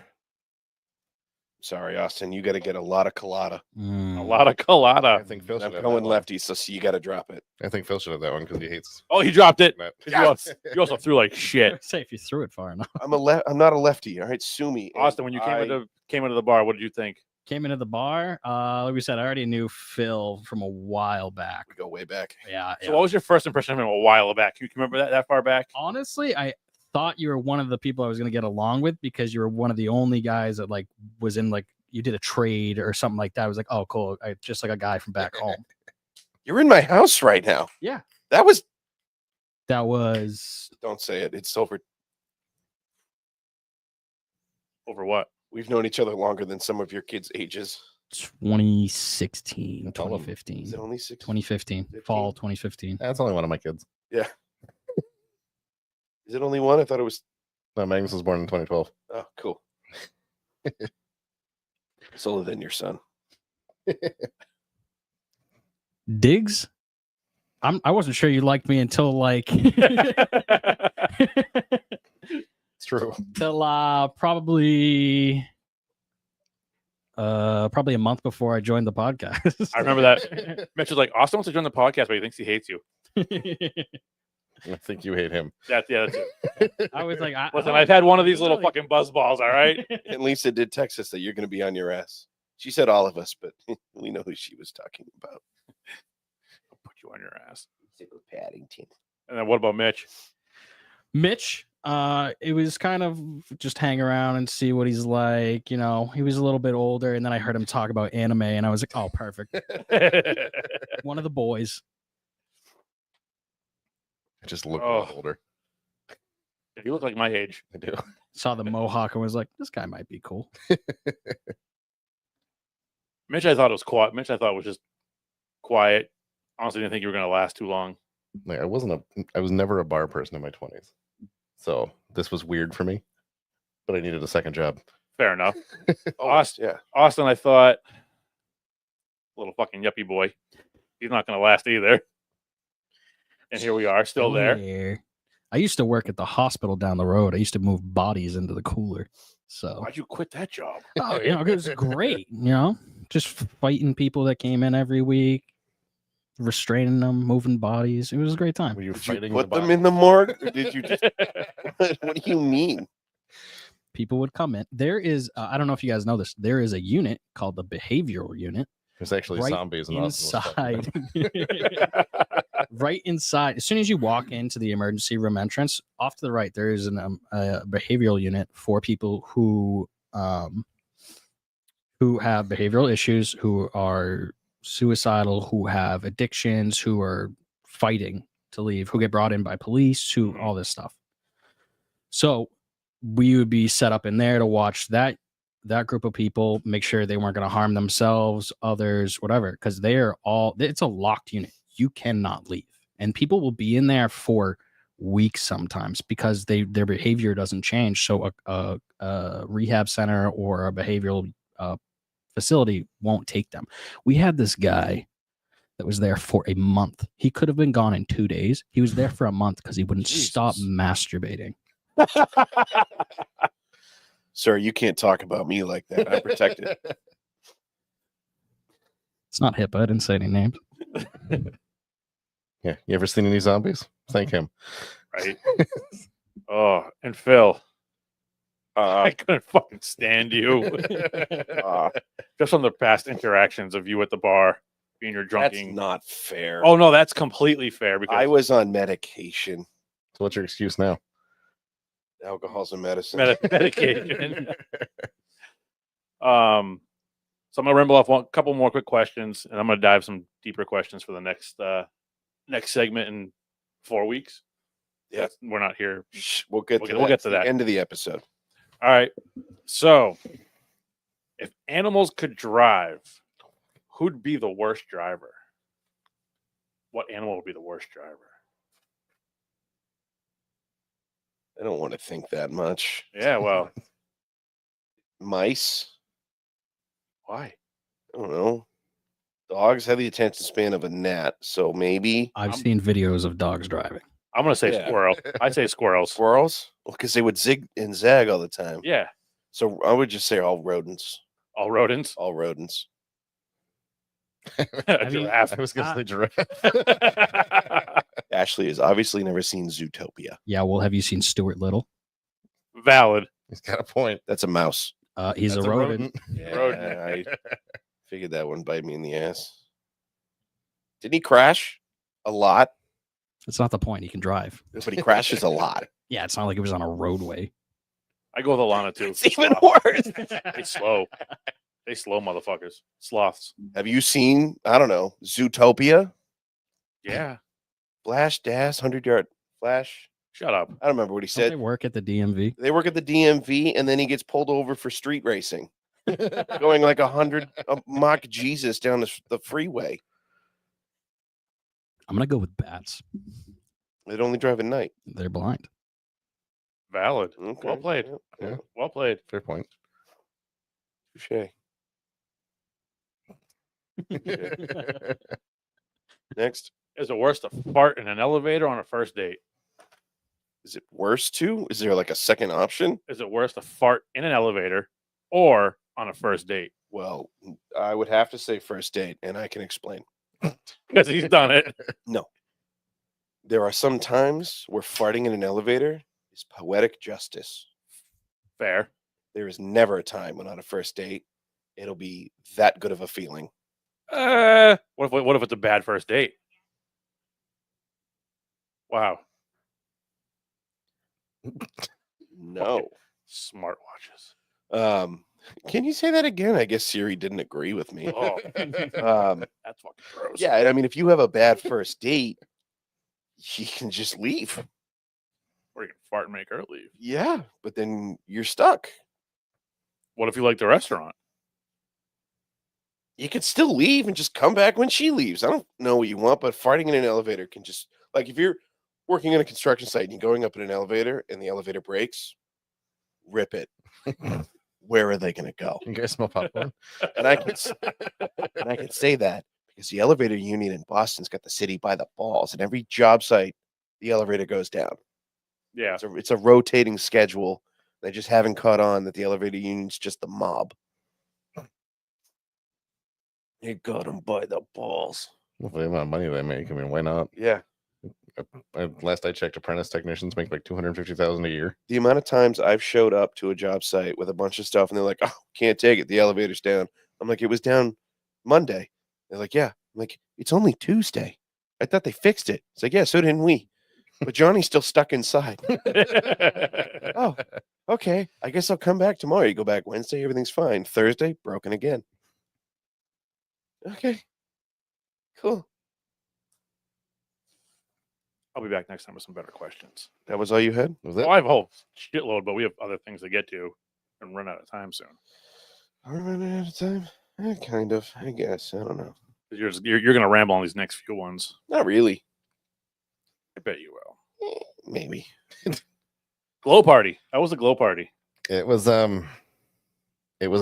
Sorry, Austin. You got to get a lot of colada. A lot of colada. I think Phil should I'm have going that one. lefty, so you got to drop it. I think Phil should have that one because he hates Oh, he dropped it. that. 'Cause you also threw like shit. Say if you threw it far enough. I'm not a lefty. All right, sue me. And Austin, when you came into the bar, what did you think? Came into the bar. Like we said, I already knew Phil from a while back. we go way back. Yeah. So what was your first impression of him a while back? You remember that far back? Honestly, I thought you were one of the people I was going to get along with because you were one of the only guys that like was in like you did a trade or something like that. I was like, oh, cool. Just like a guy from back home. You're in my house right now. Yeah. That was. That was Don't say it. It's over. Over what? We've known each other longer than some of your kids' ages. 2016, Tell 'em. 2015. Is it only 6? 2015. 15? Fall 2015. That's only one of my kids. Yeah. Is it only one? I thought it was. No, Magnus was born in 2012. Oh, cool. It's older than your son. Diggs? I wasn't sure you liked me until like It's true. till probably a month before I joined the podcast. I remember that. Mitch was like, Austin wants to join the podcast, but he thinks he hates you. I think you hate him. That's it. I was like, Listen, I've had one of these little fucking buzz balls, all right? And Lisa did text us that you're going to be on your ass. She said all of us, but we know who she was talking about. I'll put you on your ass. Paddington. And then what about Mitch? Mitch, it was kind of just hang around and see what he's like. You know, he was a little bit older, and then I heard him talk about anime, and I was like, oh, perfect. One of the boys. I just look Oh. older. You look like my age. I do. Saw the mohawk and was like, this guy might be cool. Mitch, I thought was quiet. Mitch, I thought was just quiet. Honestly, didn't think you were going to last too long. Like I was never a bar person in my 20s. So this was weird for me. But I needed a second job. Fair enough. Oh, Austin, yeah. Austin, I thought, little fucking yuppie boy, he's not going to last either. And here we are, still there. Here. I used to work at the hospital down the road. I used to move bodies into the cooler. So, Why'd you quit that job? oh, it was great. Just fighting people that came in every week, restraining them, moving bodies. It was a great time. Were you Did you fighting put the them body? in the morgue, or did you just? What do you mean? People would come in. There is, I don't know if you guys know this, there is a unit called the behavioral unit There's actually right zombies in Austin. inside. Right inside. As soon as you walk into the emergency room entrance, off to the right, there is a behavioral unit for people who have behavioral issues, who are suicidal, who have addictions, who are fighting to leave, who get brought in by police, who all this stuff. So we would be set up in there to watch that group of people, make sure they weren't going to harm themselves, others, whatever, because it's a locked unit. You cannot leave. And people will be in there for weeks sometimes because their behavior doesn't change. So a rehab center or a behavioral facility won't take them. We had this guy that was there for a month. He could have been gone in 2 days. He was there for a month because he wouldn't stop masturbating. Sir, you can't talk about me like that. I'm protected. It's not HIPAA. I didn't say any names. Yeah. You ever seen any zombies? Thank him. Right? Oh, and Phil, I couldn't fucking stand you. Just on the past interactions of you at the bar being your That's drunking. not fair. Oh, no, that's completely fair because I was on medication. So what's your excuse now? Alcohol's a medicine. medication. So I'm gonna ramble off a couple more quick questions, and I'm gonna dive some deeper questions for the next segment in 4 weeks. Yeah. We're not here. We'll get We'll get to at the that. end of the episode. All right. So, if animals could drive, who'd be the worst driver? What animal would be the worst driver? I don't want to think that much. Yeah, well, Mice? why? I don't know. Dogs have the attention span of a gnat, so maybe I've seen videos of dogs driving. I'm gonna say Yeah. squirrel. I'd say squirrels. squirrels. Well, because they would zig and zag all the time. Yeah, So I would just say all rodents. all rodents. All rodents. A giraffe. I was going to say giraffe. Ashley has obviously never seen Zootopia. Yeah, well, have you seen Stuart Little? Valid. He's got a point. That's a mouse. He's That's a rodent. Yeah, Rodent. I figured that wouldn't bite me in the ass. Didn't he crash a lot? That's not the point. He can drive. But he crashes a lot. Yeah, it's not like it was on a roadway. I go with Alana too. It's even worse. They slow. They slow motherfuckers. Sloths. Have you seen, I don't know, Zootopia? Yeah. Flash, Dash, 100-yard Flash. Shut up. I don't remember what he Don't they said. work at the DMV? They work at the DMV, and then he gets pulled over for street racing, going like 100 Mach Jesus down the freeway. I'm gonna go with bats. They'd only drive at night. They're blind. Valid. Okay. Well played. Yeah, yeah. Well played. Fair point. Touche. Next. Is it worse to fart in an elevator on a first date? Is it worse too? Is there like a second option? Is it worse to fart in an elevator or on a first date? Well, I would have to say first date, and I can explain. Because he's done it. No. There are some times where farting in an elevator is poetic justice. Fair. There is never a time when on a first date it'll be that good of a feeling. What if it's a bad first date? Wow. No. Smartwatches. Can you say that again? I guess Siri didn't agree with me. Oh, That's fucking gross. Yeah, I mean, if you have a bad first date, you can just leave. Or you can fart and make her leave. Yeah, but then you're stuck. What if you like the restaurant? You could still leave and just come back when she leaves. I don't know what you want, but farting in an elevator can just Like if you're working in a construction site and you're going up in an elevator and the elevator breaks, rip it. Where are they going to go? You guys smell popcorn? And I can say that because the elevator union in Boston's got the city by the balls, and every job site, the elevator goes down. Yeah. It's a rotating schedule. They just haven't caught on that the elevator union's just the mob. They got them by the balls. Well, for the amount of money they make, I mean, why not? Yeah. Last I checked, apprentice technicians make like $250,000 a year. The amount of times I've showed up to a job site with a bunch of stuff and they're like, oh, can't take it. The elevator's down. I'm like, it was down Monday. They're like, yeah. I'm like, it's only Tuesday. I thought they fixed it. It's like, yeah, so didn't we. But Johnny's still stuck inside. Oh, okay. I guess I'll come back tomorrow. You go back Wednesday, everything's fine. Thursday, broken again. Okay. Cool. I'll be back next time with some better questions. That was all you had? Was Well, that? I have a whole shitload, but we have other things to get to and run out of time soon. Are we running out of time? Kind of, I guess. I don't know. 'Cause You're going to ramble on these next few ones. Not really. I bet you will. Maybe. Glow party. That was a glow party. It was a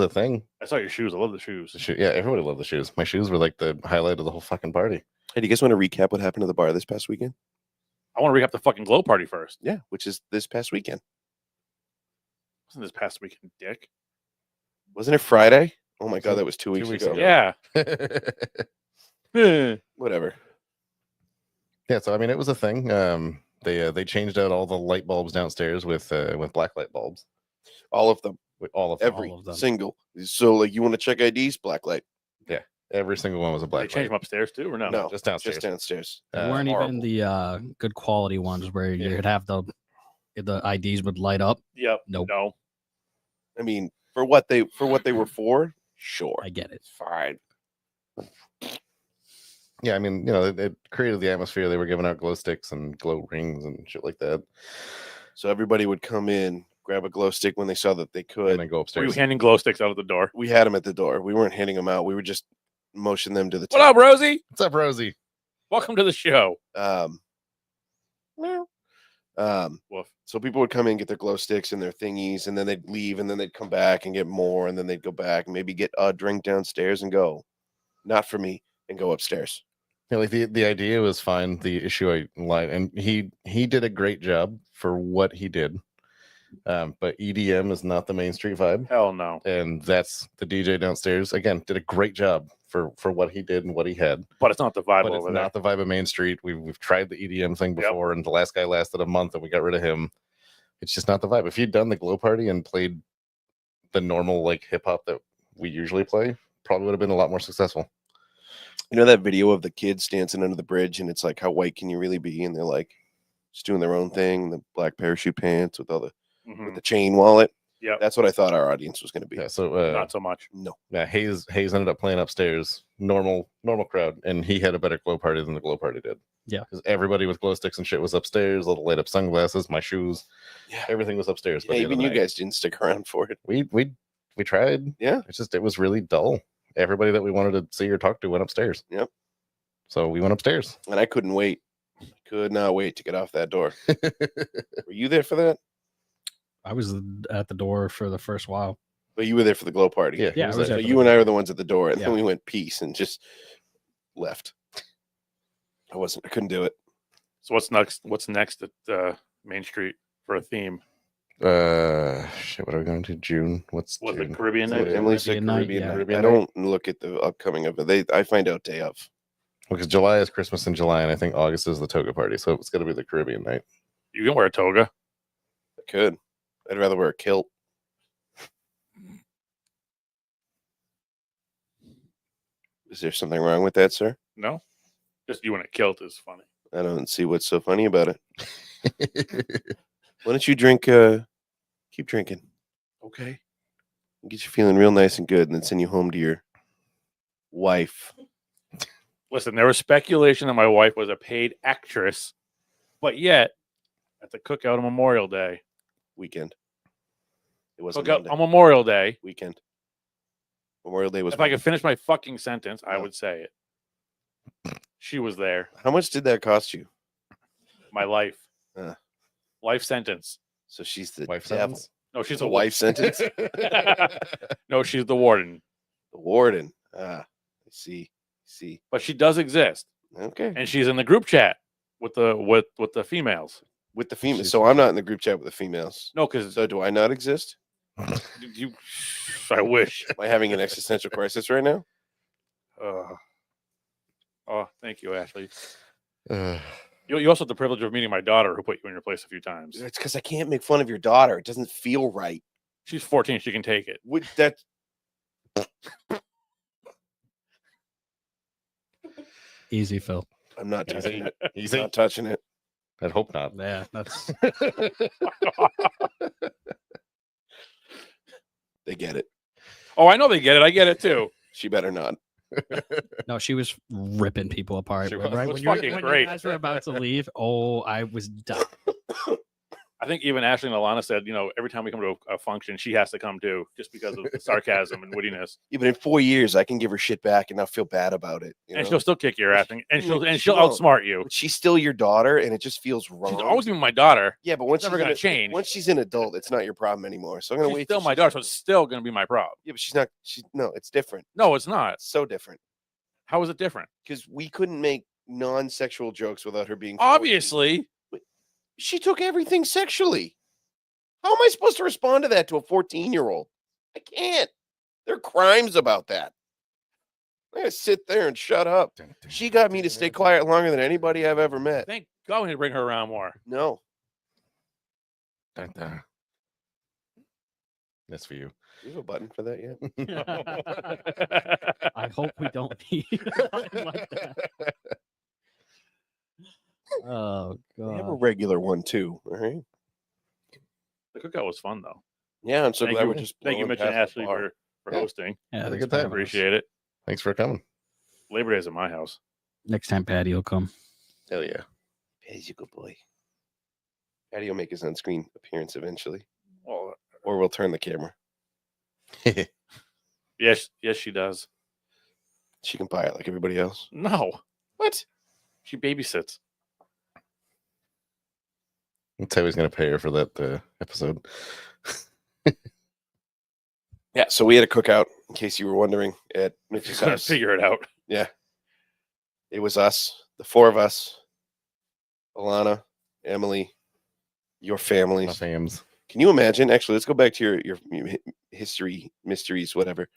thing. I saw your shoes. I love the shoes. Yeah, everybody loved the shoes. My shoes were like the highlight of the whole fucking party. Hey, do you guys want to recap what happened to the bar this past weekend? I want to recap the fucking glow party first. Yeah, which is this past weekend. Wasn't this past weekend, dick? Wasn't it Friday? Oh my God, that was 2 weeks, weeks ago. ago. Yeah. Eh. Whatever. Yeah, so I mean, it was a thing. They changed out all the light bulbs downstairs with black light bulbs. All of them. With all of them. Every All of them. single. So, like, you want to check IDs? Black light. Every single one was a They black changed light. them upstairs too, or no? No, Just downstairs. Just downstairs. There weren't even horrible. the good quality ones where you'd have the IDs would light up. Yep. Nope. No. I mean, for what they were for, sure. I get it. Fine. Yeah, I mean, you know, it created the atmosphere. They were giving out glow sticks and glow rings and shit like that, So everybody would come in, grab a glow stick when they saw that they and could. then go Were you upstairs. handing glow sticks out of the door? We had them at the door. We weren't handing them out. We were just motion them to the What up, Rosie? What's up, Rosie? Welcome to the show. Meow. Woof. So people would come in, get their glow sticks and their thingies, and then they'd leave, and then they'd come back and get more, and then they'd go back and maybe get a drink downstairs and go. Not for me, and go upstairs. Yeah, like the idea was fine. The issue I lied, and he did a great job for what he did. But EDM is not the Main Street vibe, Hell no. and that's the DJ downstairs. Again, did a great job for what he did and what he had. But it's not the vibe But it's over there. not the vibe of Main Street. We've tried the EDM thing Yep. before, and the last guy lasted a month, and we got rid of him. It's just not the vibe. If you'd done the glow party and played the normal like hip hop that we usually play, probably would have been a lot more successful. You know that video of the kids dancing under the bridge, and it's like, how white can you really be? And they're like, just doing their own thing, the black parachute pants with all the Mhm. with the chain wallet. Yep. That's what I thought our audience was going to be. Yeah, so Not so much. No, yeah, Hayes ended up playing upstairs, normal crowd, and he had a better glow party than the glow party did. Yeah. Because everybody with glow sticks and shit was upstairs, little light up sunglasses, my shoes, yeah, everything was upstairs. by yeah the end of even the you night. guys didn't stick around for it. We tried. Yeah. It was really dull. Everybody that we wanted to see or talk to went upstairs. Yep. So we went upstairs. And I couldn't wait. Could not wait to get off that door. Were you there for that? I was at the door for the first while. But you were there for the glow party. Yeah, Yeah, I was So there for you the and I were the ones at the door, and Yeah. then we went peace and just left. I couldn't do it. So what's next? What's next at Main Street for a theme? Shit, what are we going to? June? What's Was it June? Caribbean So night? Emily said Caribbean night, Caribbean. yeah. night. Caribbean I night. don't look at the upcoming of it. I find out day of. Because July is Christmas in July, and I think August is the toga party. So it's going to be the Caribbean night. You can wear a toga. I could. I'd rather wear a kilt. Is there something wrong with that, sir? No, just you in a kilt is funny. I don't see what's so funny about it. Why don't you drink? Keep drinking. Okay. Get you feeling real nice and good, and then send you home to your wife. Listen, there was speculation that my wife was a paid actress, but yet at the cookout on Memorial Day, Weekend. It wasn't cookout Monday. on Memorial Day. Weekend. Memorial Day was. If I could finish my fucking sentence, I No. would say it. She was there. How much did that cost you? My life. Uh. Life sentence. So she's the Wife devil. sentence? No, she's The a wife sentence. No, she's the warden. The warden. I see. But she does exist. Okay. And she's in the group chat with the females. With the females. She's- So I'm not in the group chat with the females. No, because So do I not exist? you I wish. Am I having an existential crisis right now? Oh, thank you, Ashley. Uh, You also have the privilege of meeting my daughter, who put you in your place a few times. It's because I can't make fun of your daughter. It doesn't feel right. She's 14; she can take it. Would that? Easy, Phil. I'm not touching it. He's Easy. not touching it. I'd hope not. Yeah, that's They get it. Oh, I know they get it. I get it too. She better not. no. She was ripping people apart. She Right was. when, It's you, fucking when great. you guys were about to leave. Oh, I was done. I think even Ashley and Alana said, every time we come to a function, she has to come too, just because of the sarcasm and wittiness. Even in 4 years, I can give her shit back and not feel bad about it. You And know? she'll still kick your ass, and she'll She won't. outsmart you. But she's still your daughter, and it just feels wrong. She's always been my daughter. yeah, but once never she's gonna an- change. Once she's an adult, it's not your problem anymore. So I'm gonna She's wait. still till my she's- daughter, so it's still going to be my problem. Yeah, but she's not. No, it's different. No, it's not. It's so different How is it different? because we couldn't make non-sexual jokes without her being 14. Obviously, She took everything sexually. How am I supposed to respond to that to a 14-year-old? I can't. There are crimes about that. I'm gonna sit there and shut up. She got me to stay quiet longer than anybody I've ever met. thank God we need to bring her around more. No. Dun, dun. That's for you. Do you have a button for that yet? I hope we don't need something like that. Oh They have a god. regular one too. All right. The cookout was fun, though. Yeah, I'm so Thank glad you, we're just thank you, blowing Mitch and past the Ashley, bar. for Yeah. hosting. Yeah, Had a thanks good for time. having us. Appreciate it. Thanks for coming. Labor Day's at my house. Next time Patty will come. Hell yeah. Patty's a good boy. Patty will make his on-screen appearance eventually, Well, or we'll turn the camera. yes, she does. She can buy it like everybody else. No, What? she babysits. That's how he's going to pay her for that episode. Yeah, so we had a cookout, in case you were wondering, at Mitch's She's gonna house. figure it out. Yeah. It was us, the four of us, Alana, Emily, your My families. fams. Can you imagine? Actually, let's go back to your history, mysteries, whatever.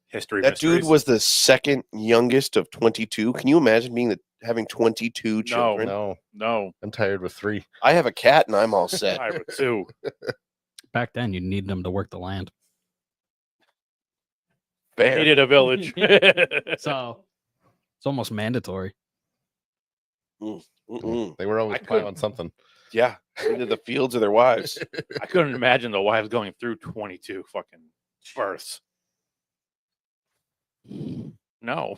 History. That mysteries. dude was the second youngest of 22. Can you imagine having 22 children? No. I'm tired with 3. I have a cat and I'm all set. I would too. Back then, you need them to work the land. Fair. Needed a village. So it's almost mandatory. Mm-mm. They were always I could- plowing something. Yeah, into the fields of their wives. I couldn't imagine the wives going through 22 fucking births. No.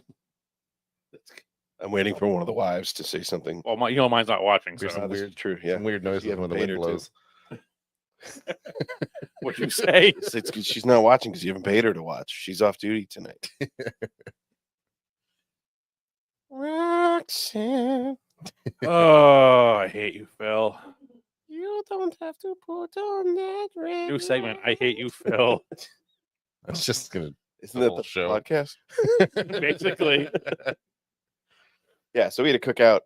I'm waiting for one of the wives to say something. Well, mine's not watching. So There's some This is weird- true. Yeah, Some weird You noises haven't when the paid wind her to. blows. what you say? it's 'cause she's not watching because you haven't paid her to watch. She's off duty tonight. Roxanne, Oh, I hate you, Phil. you don't have to put on that red. New segment. I hate you, Phil. That's just going Isn't the that whole the show. podcast? to. Basically. Yeah, so we had a cookout.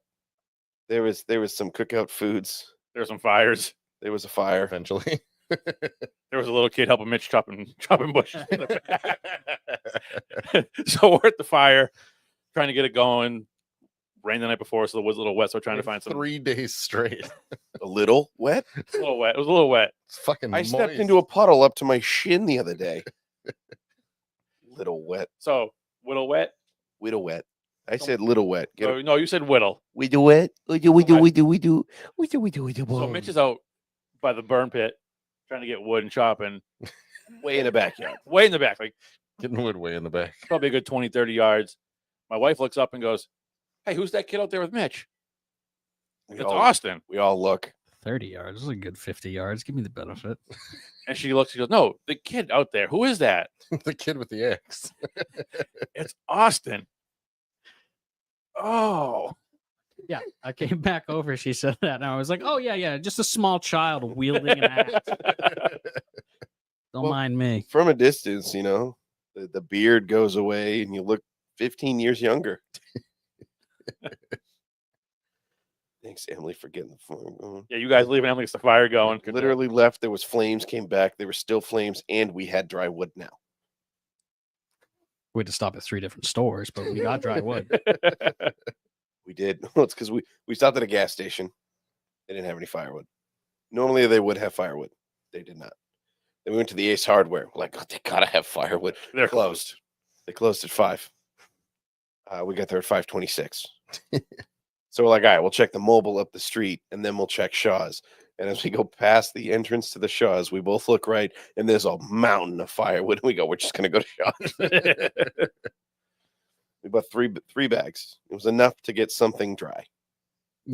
There was some cookout foods. There were some fires. There was a fire. Eventually. There was a little kid helping Mitch chopping bushes in the back. So we're at the fire, trying to get it going. Rain the night before, so the wood's a little wet. So we're trying to find some 3 days straight. A little wet. a little wet. It was a little wet. It's fucking I stepped moist. into a puddle up to my shin the other day. Little wet. So little wet. Widow wet. I said little wet. Get Oh, no, you said whittle. we do wet. We do. So Mitch is out by the burn pit trying to get wood and chopping way in the backyard. way in the back, like Getting wood way in the back. probably a good 20, 30 yards. My wife looks up and goes, "Hey, who's that kid out there with Mitch?" We It's all, Austin. we all look. 30 yards. This is a good 50 yards. Give me the benefit. And she looks, she goes, "No, the kid out there. Who is that?" The kid with the axe. It's Austin. Oh, Yeah, I came back over. She said that, and I was like, "Oh yeah, just a small child wielding an axe. Don't Well, mind me." From a distance, the beard goes away and you look 15 years younger. Thanks, Emily, for getting the phone going. Yeah, you guys leaving Emily's the fire going. Good Literally left. There was flames, came back. There were still flames, and we had dry wood now. We had to stop at 3 different stores, but we got dry wood. We did. Well, it's because we stopped at a gas station. They didn't have any firewood. Normally they would have firewood. They did not. Then we went to the Ace Hardware. We're like, oh, they gotta have firewood. They're Closed. They closed at 5. We got there at 5:26. So we're like, all right, we'll check the mobile up the street, and then we'll check Shaw's. And as we go past the entrance to the Shaw's, we both look right, and there's a mountain of firewood. And we go, we're just gonna go to Shaw's. We bought three bags. It was enough to get something dry.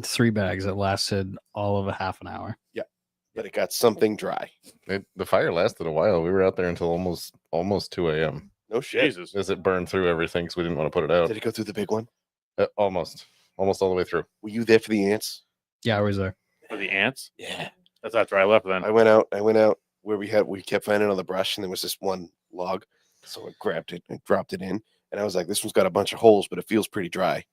3 bags that lasted all of a half an hour. But it got something dry. The fire lasted a while. We were out there until almost 2 a.m. No shit. Jesus. as it burned through everything because we didn't want to put it out. Did it go through the big one? Almost all the way through. Were you there for the ants? Yeah, I was there. For the ants? Yeah. That's after I left then. I went out where we kept finding on the brush, and there was this one log. So I grabbed it and dropped it in. And I was like, this one's got a bunch of holes, but it feels pretty dry.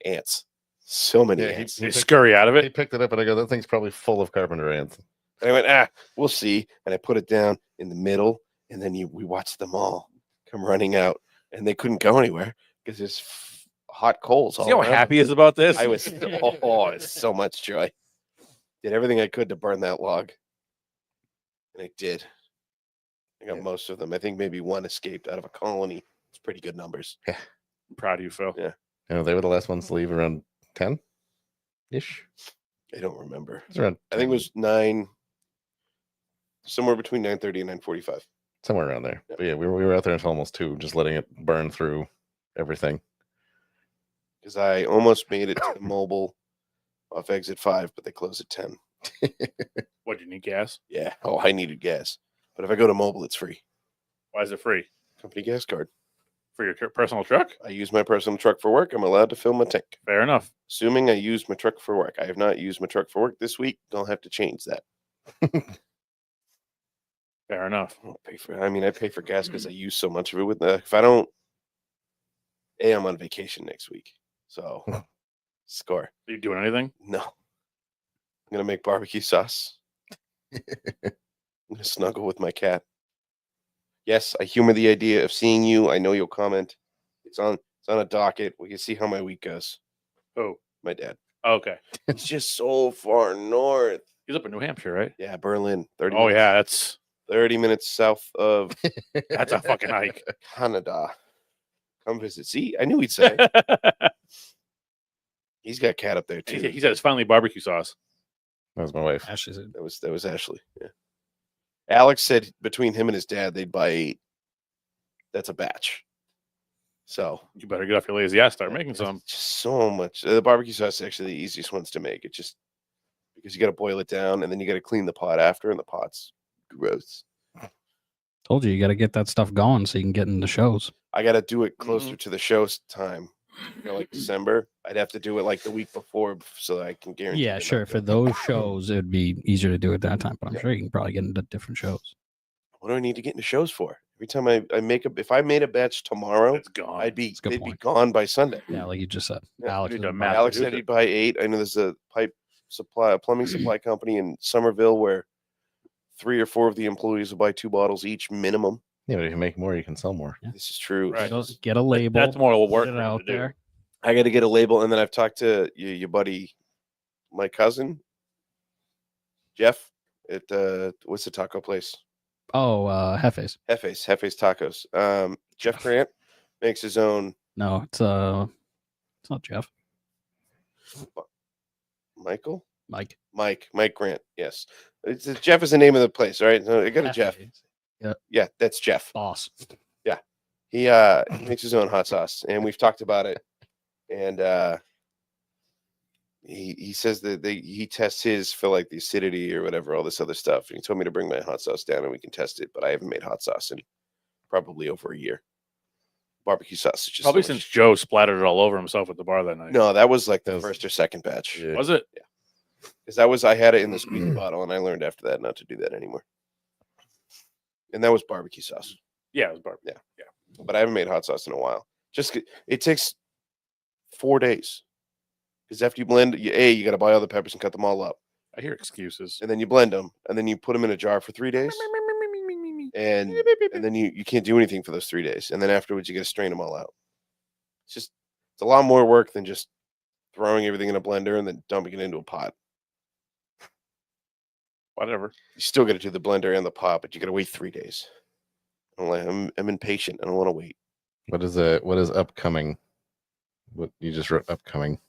Ants. So many Yeah, ants. They scurry out of He it. picked it up and I go, that thing's probably full of carpenter ants. And I went, we'll see. And I put it down in the middle, and then we watched them all come running out, and they couldn't go anywhere because there's hot coals. See how around. happy he is about this? I was, it's so much joy. Did everything I could to burn that log. And I did. I got most of them. I think maybe one escaped out of a colony. It's pretty good numbers. I'm proud of you, Phil. Yeah. They were the last ones to leave around 10-ish. I don't remember. It's around I think it 10, was 9, somewhere between 9:30 and 9:45. somewhere around there. Yep. But yeah, we were out there until almost 2, just letting it burn through everything. Because I almost made it to the mobile off exit 5, but they close at 10. What, do you need gas? Yeah. Oh, I needed gas. But if I go to mobile, it's free. Why is it free? Company gas card. For your personal truck? I use my personal truck for work. I'm allowed to fill my tank. Fair enough. Assuming I use my truck for work. I have not used my truck for work this week. Don't have to change that. Fair enough. I pay for gas because I use so much of it. With if I don't, I'm on vacation next week. So score. Are you doing anything? No. I'm gonna make barbecue sauce. I'm gonna snuggle with my cat. Yes, I humor the idea of seeing you. I know you'll comment. It's on a docket. We can see how my week goes. Oh, My dad. okay. It's just so far north. He's up in New Hampshire, right? Yeah, Berlin. 30 Oh minutes, yeah, that's 30 minutes south of that's a fucking hike. Canada. Come visit. See, I knew he'd say. He's got cat up there too. He said it's finally barbecue sauce. That was my wife. Ashley said, That was Ashley. Yeah. Alex said between him and his dad, they'd buy 8. That's a batch. So You better get off your lazy ass, start making it's some. just so much. The barbecue sauce is actually the easiest ones to make. It's just because you got to boil it down and then you got to clean the pot after, and the pot's gross. told you got to get that stuff going so you can get into shows. I got to do it closer to the show's time. Like December, I'd have to do it like the week before so that I can guarantee. Yeah, that sure. I'm For good. those shows, it would be easier to do it that time, but I'm Yeah. sure you can probably get into different shows. What do I need to get into shows for? Every time I make if I made a batch tomorrow, It's gone. they'd a good be point. gone by Sunday. Yeah, like you just said. Yeah, Alex, you need was to about- mass Alex produce said it. he'd buy 8. I know there's a plumbing supply company in Somerville where 3 or 4 of the employees will buy 2 bottles each minimum. Yeah, but if you make more, you can sell more. This is true. Right. get a label. That's more put work it for him out to do. there. I got to get a label, and then I've talked to your buddy, my cousin, Jeff, at what's the taco place? Oh, Hefes. Hefe's Tacos. Jeff Grant makes his own. No, it's not Jeff. Michael, Mike. Mike Grant. Yes, Jeff is the name of the place. All right, so I got a Jeff. Hefes. Yeah, that's Jeff. Boss. He makes his own hot sauce, and we've talked about it. And he says that he tests his for like the acidity or whatever, all this other stuff. And he told me to bring my hot sauce down and we can test it, but I haven't made hot sauce in probably over a year. barbecue sausages. Probably so much. since Joe splattered it all over himself at the bar that night. No, that was like the That was- first or second batch. Yeah. Was it? Because I had it in the squeeze bottle, and I learned after that not to do that anymore. And that was barbecue sauce. Yeah, it was barbecue. But I haven't made hot sauce in a while. It takes 4 days. Because after you blend, you got to buy all the peppers and cut them all up, I hear excuses. and then you blend them, and then you put them in a jar for 3 days, and then you can't do anything for those 3 days, and then afterwards you got to strain them all out. It's a lot more work than just throwing everything in a blender and then dumping it into a pot. Whatever. You still got to do the blender and the pot, but you got to wait 3 days. I'm impatient. I don't want to wait. What is upcoming? What you just wrote upcoming?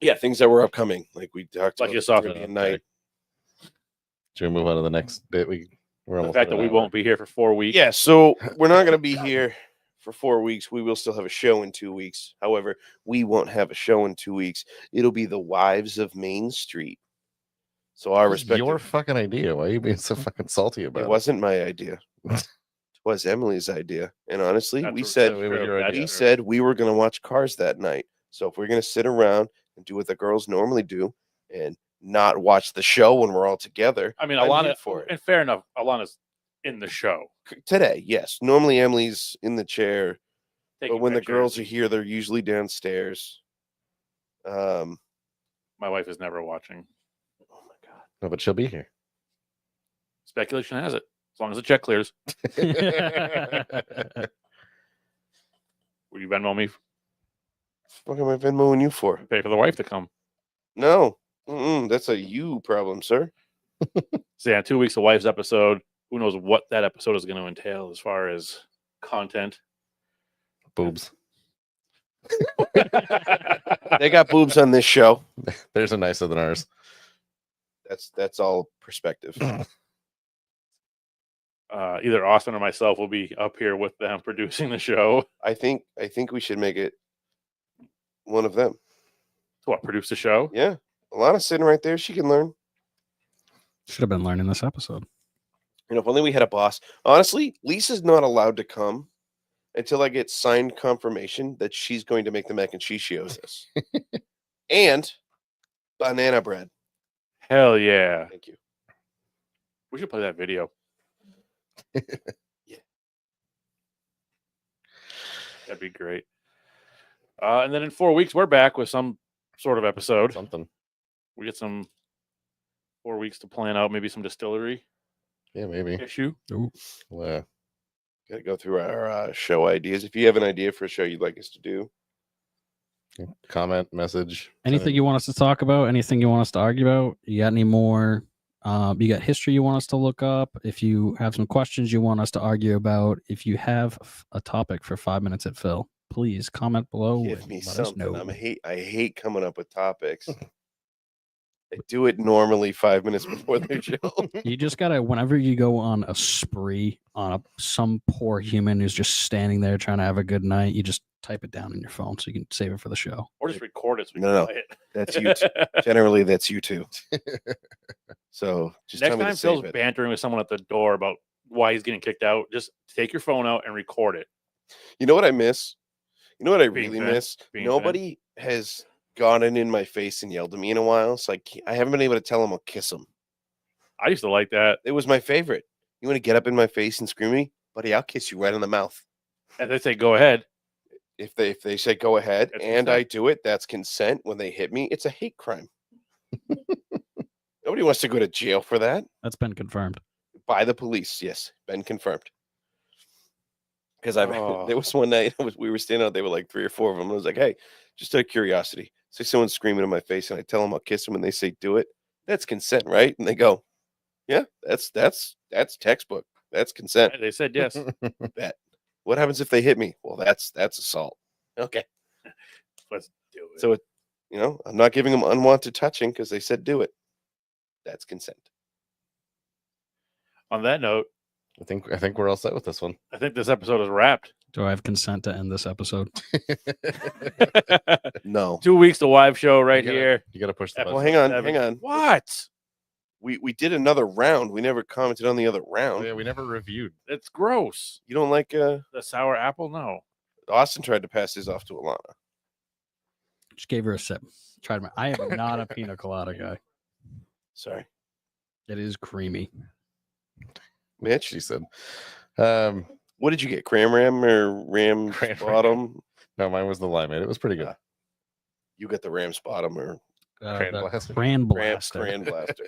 Yeah, things that were upcoming, like we talked Like about you saw Caribbean today. night. Should we move on to the next bit? We're The almost fact at that an we hour. won't be here for 4 weeks. Yeah, so we're not going to be here for 4 weeks. We will still have a show in 2 weeks. However, we won't have a show in 2 weeks. It'll be the Wives of Main Street. So our This is your respective. fucking idea. Why are you being so fucking salty about It it? wasn't my idea. It was Emily's idea. And honestly, That's we true. said That's it was true. your That's idea. we true. said we were going to watch Cars that night. So if we're going to sit around and do what the girls normally do and not watch the show when we're all together, I mean, I'm Alana, here for it. and fair enough, Alana's in the show. Today, yes. Normally Emily's in the chair, taking but when the pictures. girls are here, they're usually downstairs. My wife is never watching. Oh my god. No, but she'll be here. Speculation has it. As long as the check clears. Will you Venmo me? What am I Venmoing you for? Pay for the wife to come. No. That's a you problem, sir. So yeah, 2 weeks of wife's episode. Who knows what that episode is going to entail as far as content. Boobs. They got boobs on this show. Theirs are nicer than ours. That's all perspective. Either Austin or myself will be up here with them producing the show. I think we should make it one of them. To what, produce the show? Yeah. Alana's sitting right there. She can learn. Should have been learning this episode. If only we had a boss. Honestly, Lisa's not allowed to come until I get signed confirmation that she's going to make the mac and cheese she owes us. And banana bread. Hell yeah. Thank you. We should play that video. Yeah. That'd be great. And then in 4 weeks, we're back with some sort of episode. Something. We get some 4 weeks to plan out maybe some distillery Yeah, maybe. issue. Well, Got to go through our show ideas. If you have an idea for a show you'd like us to do, comment, message. Anything you want us to talk about? Anything you want us to argue about? You got any more? You got history you want us to look up? If you have some questions you want us to argue about, if you have a topic for 5 minutes at Phil, please comment below. give and me let us something. know. I hate coming up with topics. I do it normally 5 minutes before the show. You just gotta, whenever you go on a spree on some poor human who's just standing there trying to have a good night, you just type it down in your phone so you can save it for the show. Or just record it so we No, can play That's it. you. Generally, that's you too. So just Next tell me time to save Phil's it. bantering with someone at the door about why he's getting kicked out, just take your phone out and record it. You know what I miss? You know what I Being really fed. miss? Being Nobody has gotten in my face and yelled at me in a while, so I haven't been able to tell them I'll kiss them. I used to like that. It was my favorite. You want to get up in my face and scream at me, buddy? I'll kiss you right on the mouth. And they say, go ahead. If they say go ahead That's and I consent. do it, that's consent. When they hit me, it's a hate crime. Nobody wants to go to jail for that. That's been confirmed. By the police, yes, been confirmed. Because Oh. there was one night we were standing out. They were like 3 or 4 of them. I was like, hey, just out of curiosity, say someone's screaming in my face, and I tell them I'll kiss them, and they say do it. That's consent, right? And they go, yeah, that's textbook. That's consent. They said yes. What happens if they hit me? Well, that's assault. Okay, Let's do it. so I'm not giving them unwanted touching because they said do it. That's consent. On that note, I think we're all set with this one. I think this episode is wrapped. Do I have consent to end this episode? No. 2 weeks to live show right You gotta- here. You got to push the Well, Well, button. hang on. What? We did another round. We never commented on the other Oh, round. yeah, we never reviewed. It's gross. You don't like The sour apple? No. Austin tried to pass his off to Alana. Just gave her a sip. Tried my. I am not a pina colada guy. Sorry, It is creamy. Mitch. She said. What did you get? Cram Ram or Ram Cran Bottom? No, mine was the limeade. It was pretty good. You got the Rams Bottom or Cran The Blaster. Cran Ram Blaster. Cran Blaster?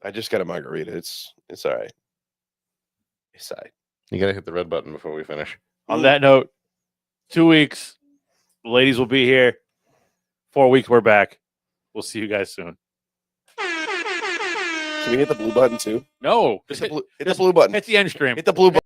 I just got a margarita. It's all right. It's all right. You got to hit the red button before we finish. On that note, 2 weeks. The ladies will be here. 4 weeks, we're back. We'll see you guys soon. Can we hit the blue button too? No, Hit just the hit, blue, hit the blue button. hit the end stream. Hit the blue button.